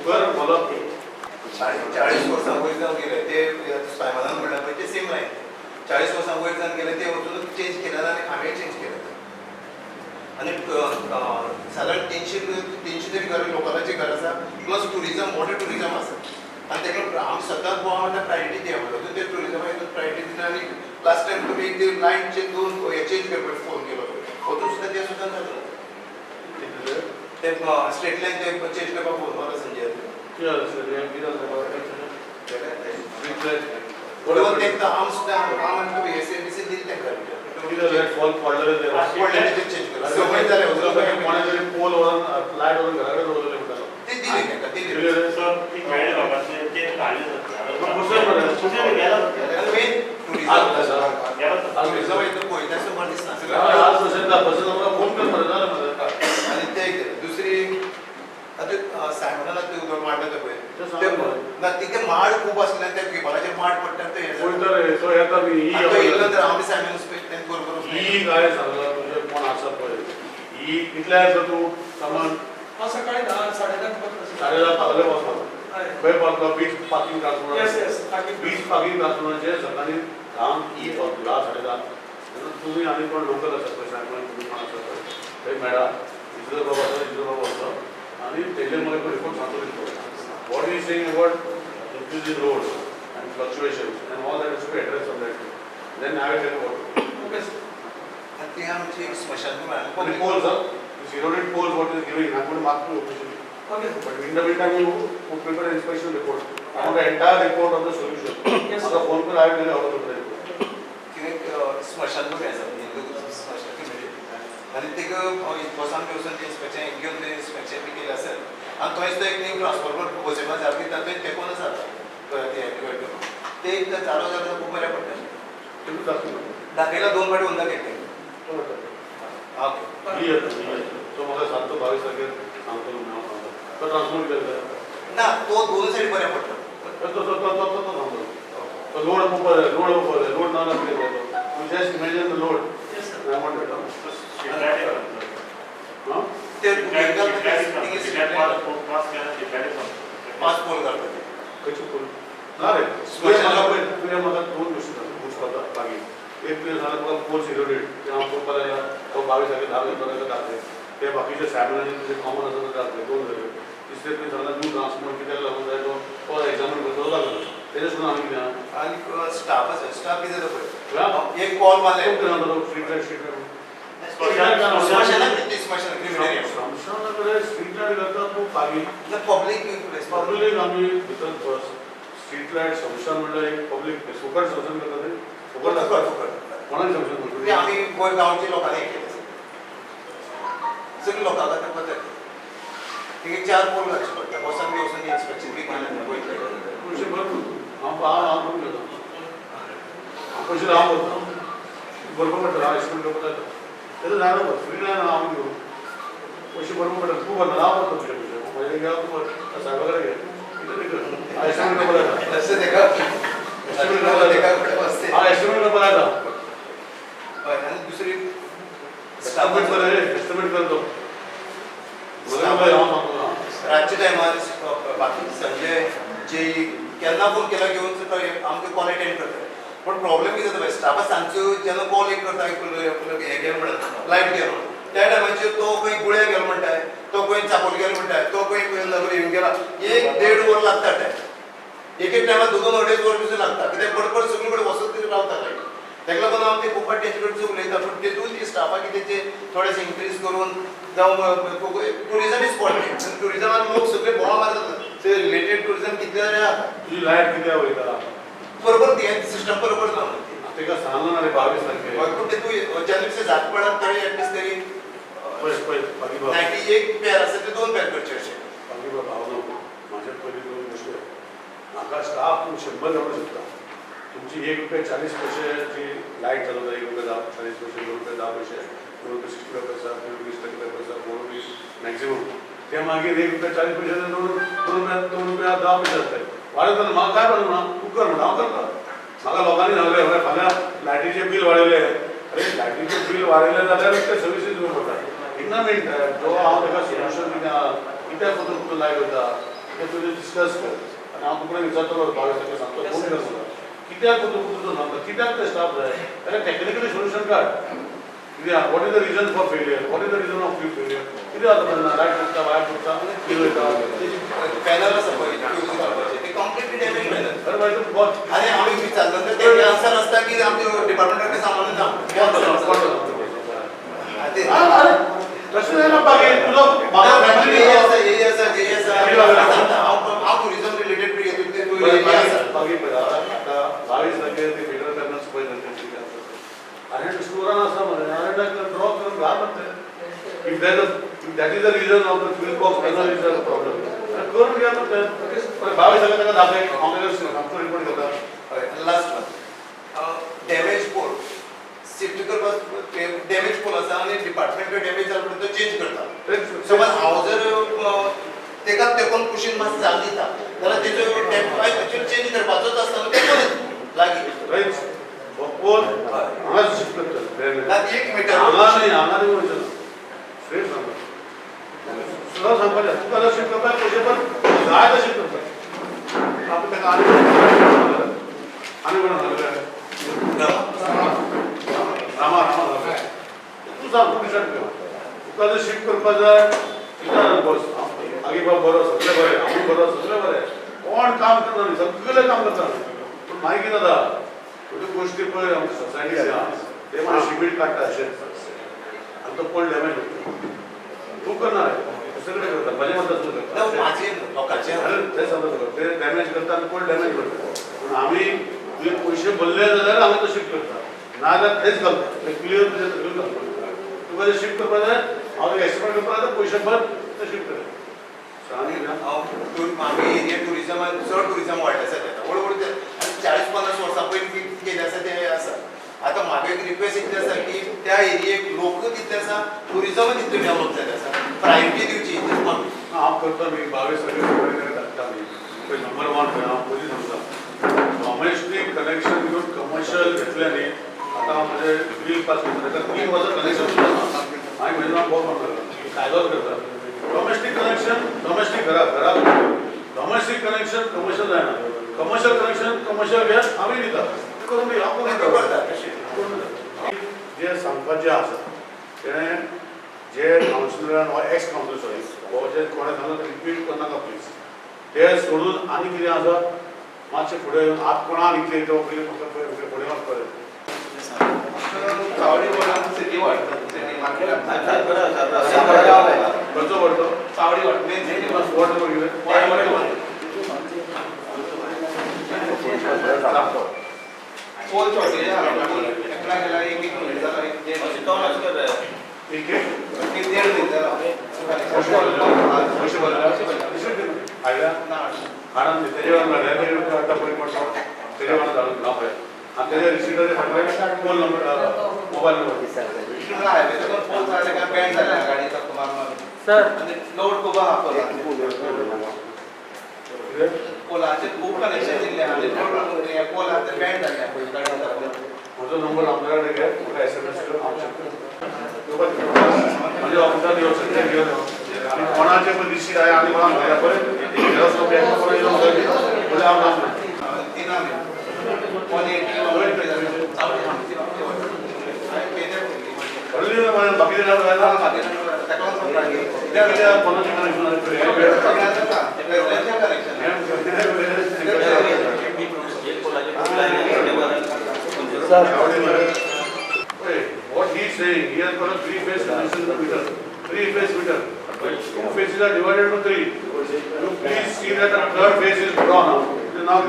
कर फॉलो अप 40 वर्सां वयर जावन गेले ते सायमनान म्हणल्या पळय ते सेम लायन 40 वर्सां वयर जावन गेले ते वचून चेंज केले आनी खांबे चेंज केले आनी साधारण 300 तरी घर लोकलांची घर आसा प्लस टुरिजम मोठे टुरिजम आसा आनी तेका आमी सदांच गोवा म्हणटा प्रायोरिटी दिया म्हणटा ते टुरिजमा हितून प्रायोरिटी दिना आनी लास्ट टायम तुमी एक लायन चेंज दोन हे चेंज करपाक फोन केलो वचून सुद्दां ते सुद्दां जाता ते स्ट्रेट लाईन ते चेंज करपाक फोन संजय बरोबर ते आम सुद्धा आम आनी एसएबीसी दिली तेंका फॉल पडलेले पडल्याने चेंज केला सवय जाले कोणाचे पोल वरून लाईट वरून घराकडे रोवलेले म्हणतात ते दिले तेंका दिले सर ती मेळ्ळी लोकांचे ते काढले जातात आणि मेन टुरिझम येतो पळयता समोर दिसना आज फोन कर आणि ते दुसरी आता सायमनाला ते उदक मांडलं पळय ना तिथे माड खूप असल्याने त्या केबलाचे माड पडटात ते आम्ही सायमन त्यांनी बरोबर ही काय सांगला तुझे कोण आसा पळय ही कितल्या येतो तू सामान सकाळी 10:30 साडेदहा पावले पावता खंय पावता beach parking transformer beach parking ट्रान्सफॉर्मरचे सकाळी काम ही पावता 10:30 तुम्ही आनी कोण लोकल आसा पळय सायमन तुम्ही कोण आसा पळय थंय मेळा इतलो बाबा वचो आणि तेजे मगे रिपोर्ट सांगतो what he is saying about increasing roads and fluctuations and all that is to be addressed on that then I will tell you what okay sir आणि ते आमची एक स्मशानभूमी आहे but the poles this eroded poles what is giving I'm going to mark you officially okay but in the meantime you prepare an inspection report I want the entire report of the solution yes sir phone per I will tell you how to prepare report किंवा स्मशानभूमी आहे हिंदू स्मशान आणि ते वसान दिवसान ते inspection घेऊन ते inspection बी केलं असेल आणि थंयच तो एक न्यू ट्रान्सफॉर्मर बसयपा जाता थंय तेकोनच जाता ते एकदा चालू जाता खूप बऱ्या पडटा दाखयला 2 फाटी उंदा घेतले ओके तो मला सांगतो 22 तारखेर सांगतो तो ट्रान्सफॉर्म केलं ना तो 2 साईड बऱ्या पडटा तो लोड ना you just imagine the load yes sir I want to ते पाच पोल करतात कच्चे पोल ना रे तुझ्या मला 2 गोष्टी सांगतो बाकी एक ते झालं मला पोल इरोडेड तेव्हा पोल तो 22 तारखेला 10 पर्यंत जाते ते बाकीचे सॅम्पल जे कॉमन असतात जाते 2 झाले तिसरे ते झालं न्यू ट्रान्सफॉर्मर किती लागून जाय तो एक्झामिन करतो लागला त्याच्या सुद्धा आम्ही किती आणि स्टाफ किती जातो एक कॉल मारले स्ट्रीट लाईट स्मशानाकडे स्ट्रीट लाईट करतात तो बागी पब्लिक आम्ही भितर स्ट्रीट लाईट संस्थान म्हणलं पब्लिक फुकट संस्थान करतात ते फुकट कोणाची संस्थान म्हणतो आम्ही गावचे लोकांनी केले सगळे लोकांना त्या पद्धती ठीक 4 पोल घालचे पडटा वसन दिवसांनी इन्स्पेक्शन बी केलं पैसे भरपूर आपण घेतो पैसे राहू होतो बरोबर पडतं एस्टिमेट लोक जातात त्याचं जाणं फ्रीला आम्ही घेऊ पैसे बरोबर पडतात तू भरणार राहा पडतो तुझ्या पैसे माझ्या घ्या तू साहेबाकडे घे एस्टिमेट नंबर आहे एस्टिमेट नंबर आहे आणि दुसरी एस्टिमेट करतो रातच्या टायमार बाकी संजय जे केन्ना फोन केला घेऊन आमकां कॉल अटेंड करता पण प्रॉब्लेम कितें जाता स्टाफा सांजचो जेन्ना कॉल एक करता हे गेलो म्हणून लायट गेलो म्हणून त्या टायमाचेर तो खंय गुळ्या गेलो म्हणटाय तो खंय चापोल गेलो म्हणटाय तो खंय नगर येवन गेला 1-1.5 वर लागता एक टायमार 2-2 वर सुद्दां लागता कित्याक बडबड सगळे कडेन वसत तरी रावता लायट ताका लागून हांव ते खूब तेंचे कडेन उलयता पूण तेतून ती स्टाफा कितें ते थोडेशें इन्क्रीज करून जावं टुरिजम इज इम्पॉर्टंट टुरिजमान लोक सगळे बोवाळ मारतात ते रिलेटेड टुरिजम कितले तुझी लायट किती वयता बरोबर ते सिस्टम बरोबर जावन तेका सांगलो ना रे 22 तारखेर पूण ते तूं जेन्ना जात पडत तरी एटलीस्ट तरी बाकी 91 पेअर आसा ते 2 पेअर करचे अशें बाकी भाव नको माझ्या पयली 2 गोष्टी म्हाका स्टाफ तूं 100 एवढो शकता तुमची ₹1.40 जी लाईट चालवता ₹1.40 ₹2.10 ₹2.60 ₹4 मॅक्झिमम ते मागीर ₹1.40 ₹2.10 जातले वाडयता म्हाका काय म्हणून ना तूं कर म्हणून हांव करता म्हाका लोकांनी सांगलें फाल्यां लायटीचें बील वाडयलें अरे लायटीचें बील वाडयलें जाल्यार ते सर्विसीस दिवंक पडटा इन द मीन टायम जो हांव ताका सोल्युशन कित्याक खातीर लायट वयता तें तुजें डिस्कस कर आनी हांव तुका विचारतलो 22 तारखेर सांगतो फोन कर म्हाका कित्याक तुजो सांगता कित्याक ते स्टाफ जाय जाल्यार टॅक्निकली सोल्युशन काड कित्याक what is the region for failure what is the region of failure कितें जाता लायट फुटता वायर फुटता बील वयता पॅनल आसा पळय ते कंप्लीटली डॅमेज पॅनल अरे बाय आनी आमी विचारलो तर ते आन्सर आसता की आमचे डिपार्टमेंटाक सामान तशें जायना बाकी तुजो म्हाका फॅमिली हांव टुरिजम रिलेटेड बाकी पळय आतां 22 तारखेर ते फेडरल पॅनल्स पळय आनी स्टोरान आसा मरे आनी ड्रॉ करून घाल मरे if that is the region of the fuel box panel is the problem करून घ्या मरे 22 तारखेर ताका दाखय हांव रिपोर्ट करता last one damage pole safety करपाक डॅमेज पोल आसा आनी डिपार्टमेंट डॅमेज जाला म्हणून तो चेंज करता समज हांव जर तेका तेकोन कुशीन मातसो जाग दिता जाल्यार तेजो चेंज करपाचोच आसता न्हू तेकोन लागीं पोल हांगा शिफ्ट करता 1 मीटर हांगा न्ही वयचो स्ट्रेट सांगता सुद्दां सांगपाचें तुका जर शिफ्ट करपाक पयशे पण जाय तशें करता आपूण तेका आनी कोण रामा तूं सांग तूं डिसायड कर तुका जर शिफ्ट करपाक जाय कित्याक बस आगे बाबा बरो सगळें बरें हांव बरो सगळें बरें कोण काम करता न्ही सगळें काम करता पूण मागीर कितें जाता थोड्यो गोश्टी पळय आमच्या सोसायटीचे आहा ते मागीर शिमीट काडटा अशें आनी तो पोल डॅमेज करता तूं करना दुसरे कडेन करता म्हजें म्हणटा तूं करता म्हाजें लोकांचें ते समज ते डॅमेज करता आनी पोल डॅमेज करता पूण आमी तुवें पयशे भरले जाल्यार आमी तो शिफ्ट करता नाजाल्यार तेच घालता ते क्लियर तुजें सगळें घालता तुका जर शिफ्ट करपाक जाय हांव एस्टिमेट करपाक जाय पयशे भर ते शिफ्ट कर आमी एरिया टुरिजमान चड टुरिजम वाडलें आसा तेका हळू ते 40-50 वर्सां पयलीं केलें आसा ते आसा आतां म्हाका एक रिक्वेस्ट इतली आसा की त्या एरियेक लोक कितले आसा टुरिजम तितलें डेवलप जालें आसा प्रायोरिटी दिवची इतलेंच मागणी हांव करता मी 22 तारखेर धाडटा मी पळय नंबर 1 पळय हांव पयलीं सांगता डॉमेस्टीक कनेक्शन घेवन कमर्शियल घेतलें न्ही आतां म्हजें बिल पास करता ताका 3 वर्सां कनेक्शन हांवें म्हजें नांव बोग म्हणटा कायदोच करता डॉमेस्टीक कनेक्शन डॉमेस्टीक घरा डॉमेस्टीक कनेक्शन कमर्शियल जायना कमर्शियल कनेक्शन कमर्शियल गॅस आमी दिता करून दी हांव करता जे सांगपाचें आसा तेणें जे कावन्सिलरान वा एक्स कावन्सिलर सॉरी हो जे कोणें सांगता रिपीट करनाका प्लीज ते सोडून आनी कितें आसा मातशें फुडें येवन आतां कोणाक इतलें तो पयलीं म्हाका फुडें वच पळय चावडी बोर्डान सिटी वाडटा सिटी मार्केटान खर्चो पडटो चावडी वाड मेन सिटी वॉट कितें पोल शॉर्टेज एकला गेला एक मिनिट जाला एक देड तो असं कर ठीक एक देड मिनिट जाला आयला कारण तेजेवर नड्यार आतां पळय पडटा तेजेवर घालून ना पळय आनी तेजे रिसिटर फाटल्यान phone number mobile number highway तो पोल जाले काय बँड झाला गाडी तक मार सर आणि लोड खूप हा पोलाचे खूप कनेक्शन दिले आणि लोड पोलाचे बँड झाले म्हजो नंबर आमच्याकडे घे तुका SMS कर हांव म्हणजे ऑफिसार येवं सगळे घेवन यो आनी कोणाचे पण रिसीट आय आनी कोणाक घरा पळय घरा सो बँक कोण येवन जाय म्हणजे हांव नासना 180 बाकी जायना कोणाचे What he is saying, he has got a 3-phase connection to the meter. 3-phase meter. 2 phases are divided into 3. You please see that the third phase is drawn now.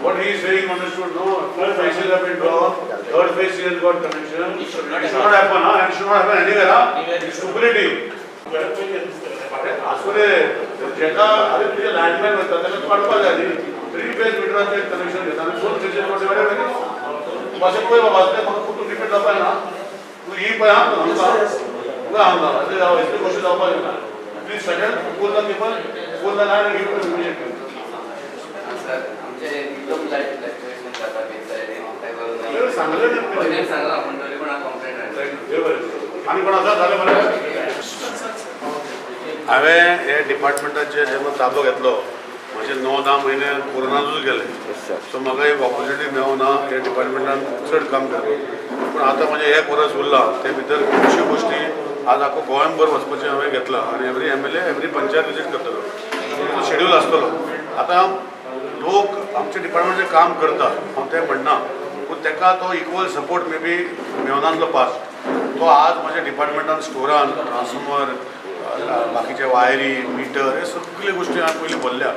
What he is saying understood, no? 2 phases have been drawn. Third phase he has got connection. It should not happen, huh? It should not happen anywhere, huh? It's stupidity. असुरे जेका अरे तुझे landline होता त्याला काढपा जाय न्ही 3 phase मिटराचे connection घेता आनी 2 फेजीस वर डिवायडेड जाता मातशें पळय बाबा ते म्हाका खूब रिपीट जावपा ना तूं ही पळय हांव तुका हांव ना ते हांव इतली गोश्टी जावपा ना प्लीज सगळ्यांत full the people full the land give to immediate sir आमचे एकदम लाईट फ्लक्च्युएशन जाता बी सायडीन सांगलें आपण तरी पण कंप्लेंट आनी कोण आसा जालें बरें हांवें हे डिपार्टमेंटाचे जेन्ना ताबो घेतलो म्हजे 9-10 म्हयने कोरोनानूच गेले सो म्हाका एक ऑपॉर्च्युनिटी मेळूना हे डिपार्टमेंटान चड काम करपाक पूण आतां म्हजें 1 वर्स उरलां ते भितर खुबश्यो गोश्टी आज आख्खो गोंयभर वचपाचें हांवें घेतलां आनी every MLA every panchayat visit करतलो शेड्यूल आसतलो आतां लोक आमच्या डिपार्टमेंटाचें काम करता हांव तें म्हणना पूण ताका तो इक्वल सपोर्ट मे बी मेळनासलो पास तो आज माझ्या डिपार्टमेंटान स्टोरान ट्रान्सफॉर्मर बाकीचे वायरी मिटर हे सगळे गोष्टी हांवें पयलीं भरल्या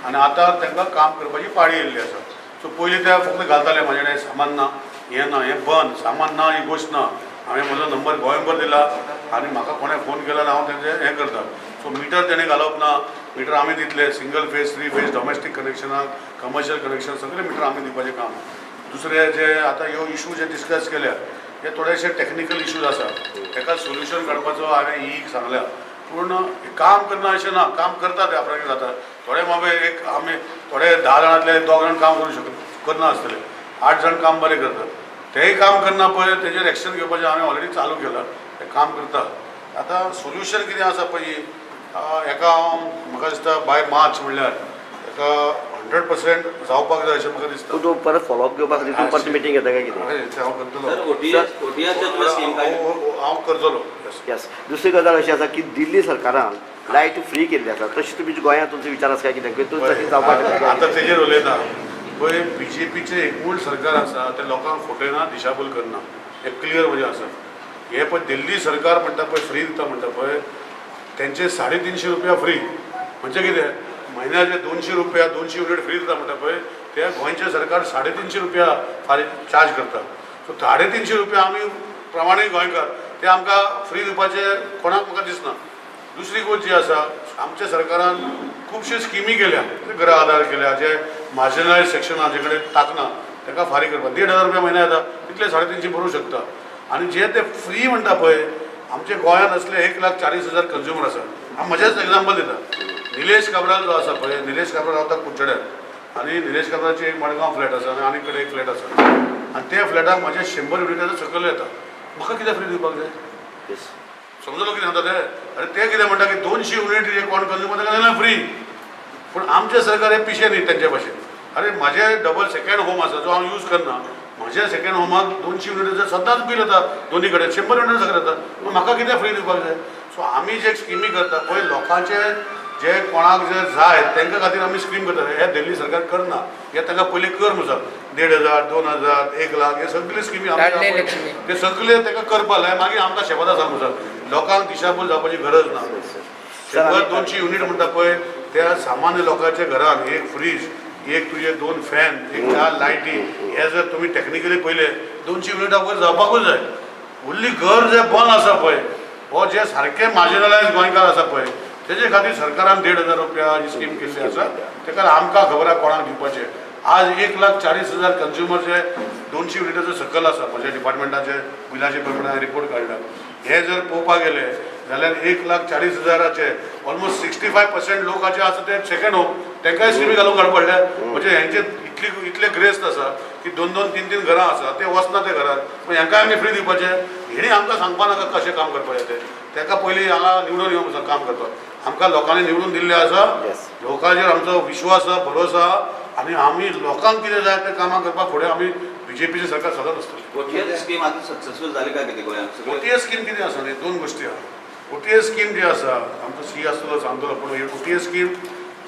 आनी आतां तांकां काम करपाची पाळी येयल्ली आसा सो पयलीं ते फक्त घालताले म्हाजे कडेन सामान ना हें बंद सामान ना ही गोश्ट ना हांवें म्हजो नंबर गोंयभर दिला आनी म्हाका कोणें फोन केला हांव तेंचें हें करता सो मिटर तेणें घालप ना मिटर आमी दितले सिंगल फेज 3 फेज डोमेस्टीक कनेक्शनाक कमर्शियल कनेक्शन सगळे मिटर आमी दिवपाचें काम दुसरे जे आतां ह्यो इशू जे डिस्कस केल्या हे थोडेशे टॅक्निकल इशूज आसा ताका सोल्युशन काडपाचो हांवें ही सांगल्या पूण काम करना अशें ना काम करता ते आपणाक जाता थोडे बाबे एक आमी थोडे 10 जाणांतले 2 जाण काम करूं शकत करना आसतले 8 जाण काम बरें करतात तेंय काम करना पळय तेजेर एक्शन घेवपाचें हांवें ऑलरेडी चालू केलां तें काम करता आतां सोल्युशन कितें आसा पळय हेका हांव म्हाका दिसता बाय मार्च म्हणल्यार हेका 100% जावपाक जाय अशें म्हाका दिसता तूं परत फॉलोअप घेवपाक खातीर तूं परत मिटींग घेता काय कितें हांव करतलो हांव करतलो यस दुसरी गजाल अशी आसा की दिल्ली सरकारान लायट फ्री केल्ली आसा तशी तुमी गोंयांत तुमचो विचार आसा काय कितें तूं तशी जावपाक आतां तेजेर उलयता पळय BJPचें एकूण सरकार आसा तें लोकांक फटयना दिशाभूल करना हें क्लियर म्हणजे आसा हे पळय दिल्ली सरकार म्हणटा पळय फ्री दिता म्हणटा पळय तेंचे 350 रुपया फ्री म्हणजे कितें म्हयन्याचे 200 रुपया 200 युनिट फ्री दिता म्हणटा पळय ते गोंयचें सरकार 350 रुपया चार्ज करता सो 350 रुपया आमी प्रमाणीत गोंयकार ते आमकां फ्री दिवपाचे कोणाक म्हाका दिसना दुसरी गोष्ट जी आसा आमच्या सरकारान खुबशे स्किमी केल्या घर आधार केल्या जे मार्जिनलायज सेक्शन हाजे कडेन ताकना ताका फारीक करपाक 1,500 रुपया म्हयन्या येता तितले 350 भरूं शकता आनी जे ते फ्री म्हणटा पळय आमचे गोंयांत असले 1,40,000 कंज्युमर आसा हांव म्हजेच एग्जाम्पल दिता निलेश काब्राल जो आसा पळय निलेश काब्राल रावता कुडचड्यार आनी निलेश काब्रालची एक मडगांव फ्लॅट आसा आनी आनी कडेन एक फ्लॅट आसा आनी त्या फ्लॅटाक म्हाजे 100 युनिटाचो सकयल येता म्हाका कित्याक फ्री दिवपाक जाय समजलो कितें म्हणटा ते अरे ते कितें म्हणटा की 200 युनिट जे कोण कंज्युमर ताका जाल्यार फ्री पूण आमचे सरकार हे पिशे न्ही तेंचे भाशेन अरे म्हाजे डबल सेकंड होम आसा जो हांव यूज करना म्हज्या सेकंड होमाक 200 युनिटाचो सदांच बील येता दोनी कडेन 100 युनिट सकयल येता पूण म्हाका कित्याक फ्री दिवपाक जाय सो आमी जे स्किमी करता पळय लोकांचे जे कोणाक जे जाय तांकां खातीर आमी स्कीम करता हे दिल्ली सरकार करना हे तांकां पयलीं कर म्हणटा 1,500 2,000 1 लाख हे सगळे स्किमी ते सगळे ताका करपा लाय मागीर आमकां शेपता सांगू लोकांक दिशाभूल जावपाची गरज ना 100-200 युनिट म्हणटा पळय त्या सामान्य लोकांच्या घरान एक फ्रीज एक तुजे 2 फॅन एक 4 लायटी हे जर तुमी टॅक्निकली पयले 200 युनिटा वयर जावपाकूच जाय उरली घर जे बंद आसा पळय हो जे सारके मार्जिनलायज गोंयकार आसा पळय तेजे खातीर सरकारान 1,500 रुपया ही स्कीम केल्ली आसा तेका आमकां खबर आहा कोणाक दिवपाचें आज 1,40,000 कंज्युमर जे 200 युनिटाचो सकल आसा म्हज्या डिपार्टमेंटाचे बिलाचे प्रमाणे रिपोर्ट काडला हे जर पळोवपाक गेले जाल्यार 1,40,000चे ऑलमोस्ट 65% लोकांचे आसा ते सेकंड होम तांकांय स्किमी घालूंक काड पडल्या म्हणजे हेंचे इतले ग्रेस्त आसा की 2-2 3-3 घरां आसा ते वचना ते घरात पूण हांकां आमी फ्री दिवपाचे हेणी आमकां सांगपा नाका कशें काम करपाचें तें ताका पयलीं हांगा निवडून येवंक काम करपाक आमकां लोकांनी निवडून दिल्लें आसा लोकांचेर आमचो विश्वास आसा भरोसा आनी आमी लोकांक कितें जाय तें कामां करपाक फुडें आमी BJPचें सरकार सदांच आसतलें OTS स्कीम आतां सक्सेसफूल जाली काय कितें गोंयांत OTS स्कीम कितें आसा न्ही 2 गोश्टी आहा OTS स्कीम जी आसा आमचो सी आसतलो सांगतलो पूण ही OTS स्कीम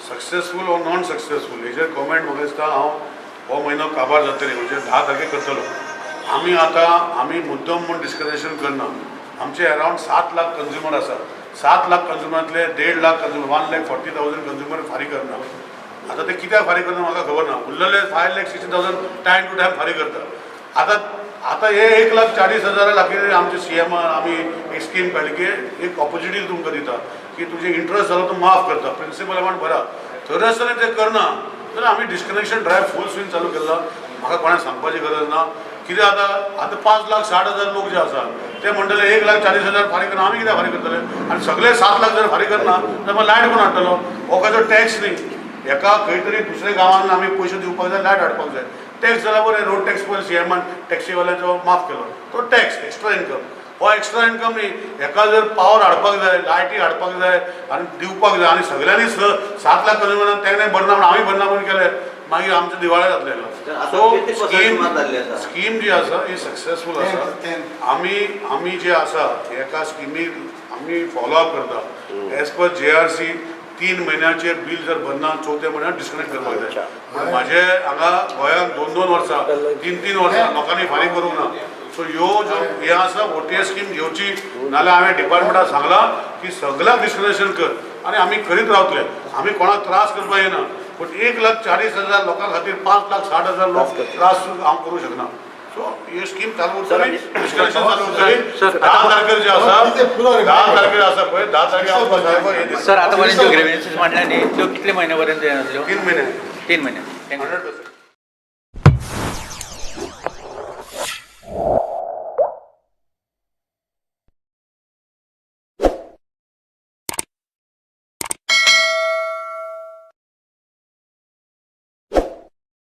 सक्सेसफूल ओ नॉन सक्सेसफूल हेजेर कॉमेंट म्हाका दिसता हांव हो म्हयनो काबार जातली म्हणजे 10 तारखेक करतलो आमी मुद्दम म्हूण डिस्कशन करना आमचे अरावंड 7 लाख कंज्युमर आसा 7 लाख कंज्युमरांतले 1.5 लाख कंज्युमर 1,40,000 कंज्युमर फारीक करना आतां ते कित्याक फारीक करना म्हाका खबर ना उरलेले 5,60,000 टायम टू टायम फारीक करता आतां हे 1,40,000 खातीर आमचे CM आमी एक स्कीम काडली की एक ऑपॉर्च्युनिटी तुमकां दिता की तुजे इंट्रस्ट जालो तो माफ करता प्रिंसिपल अमावंट भरा तर आसतना ते करना जाल्यार आमी डिस्कनेक्शन ड्रायव्ह फूल स्विंग चालू केला म्हाका कोणाक सांगपाची गरज ना कितें आतां 5,60,000 लोक जे आसा ते म्हणटले 1,40,000 फारीक करना आमी कित्याक फारीक करतले आनी सगळे 7 लाख जर फारीक करना जाल्यार मागीर लायट कोण हाडटलो हो खंयचो टॅक्स न्ही एका खंय तरी दुसऱ्या गांवांत आमी पयशे दिवपाक जाय लायट हाडपाक जाय टॅक्स जाल्यार बरें रोड टॅक्स पयलीं CMन टॅक्सीवाल्यांचो माफ केलो तो टॅक्स एक्स्ट्रा इनकम हो एक्स्ट्रा इनकम न्ही एका जर पावर हाडपाक जाय लायटी हाडपाक जाय आनी दिवपाक जाय आनी सगळ्यांनी 7 लाख कंज्युमरांक तेणे भरना म्हणून आमी भरना म्हणून केले मागीर आमचे दिवाळे जातले सो स्कीम जी आसा ही सक्सेसफूल आसा आमी जे आसा एका स्किमीक आमी फॉलोअप करता एज पर JRC 3 म्हयन्याचेर बिल जर भरना 4थ्या म्हयन्याक डिस्कनेक्ट करपाक जाय. पूण म्हाजे हांगा गोंयांत 2-2 वर्सां 3-3 वर्सां लोकांनी फारीक करूंक ना. सो ह्यो ज्यो हे आसा OTS स्कीम घेवची नाल्यार हांवें डिपार्टमेंटाक सांगलां की सगळ्यांक डिस्कनेक्शन कर आनी आमी करीत रावतले. आमी कोणाक त्रास करपाक येना पूण 1,40,000 लोकां खातीर 5,60,000 लोक त्रास हांव करूंक शकना. सो ही स्कीम चालू उरतली, डिस्कनेक्शन चालू उरतली. 10 तारखेर जे आसा 10 तारखेर आसा पळय 10 तारखेर हांव साहेब हे दिता. सर आतापर्यंत ज्यो ग्रेव्हन्सीस मांडल्या न्ही त्यो कितले म्हयने पर्यंत येनासल्यो? 3 महिने 3 महिने. 100%.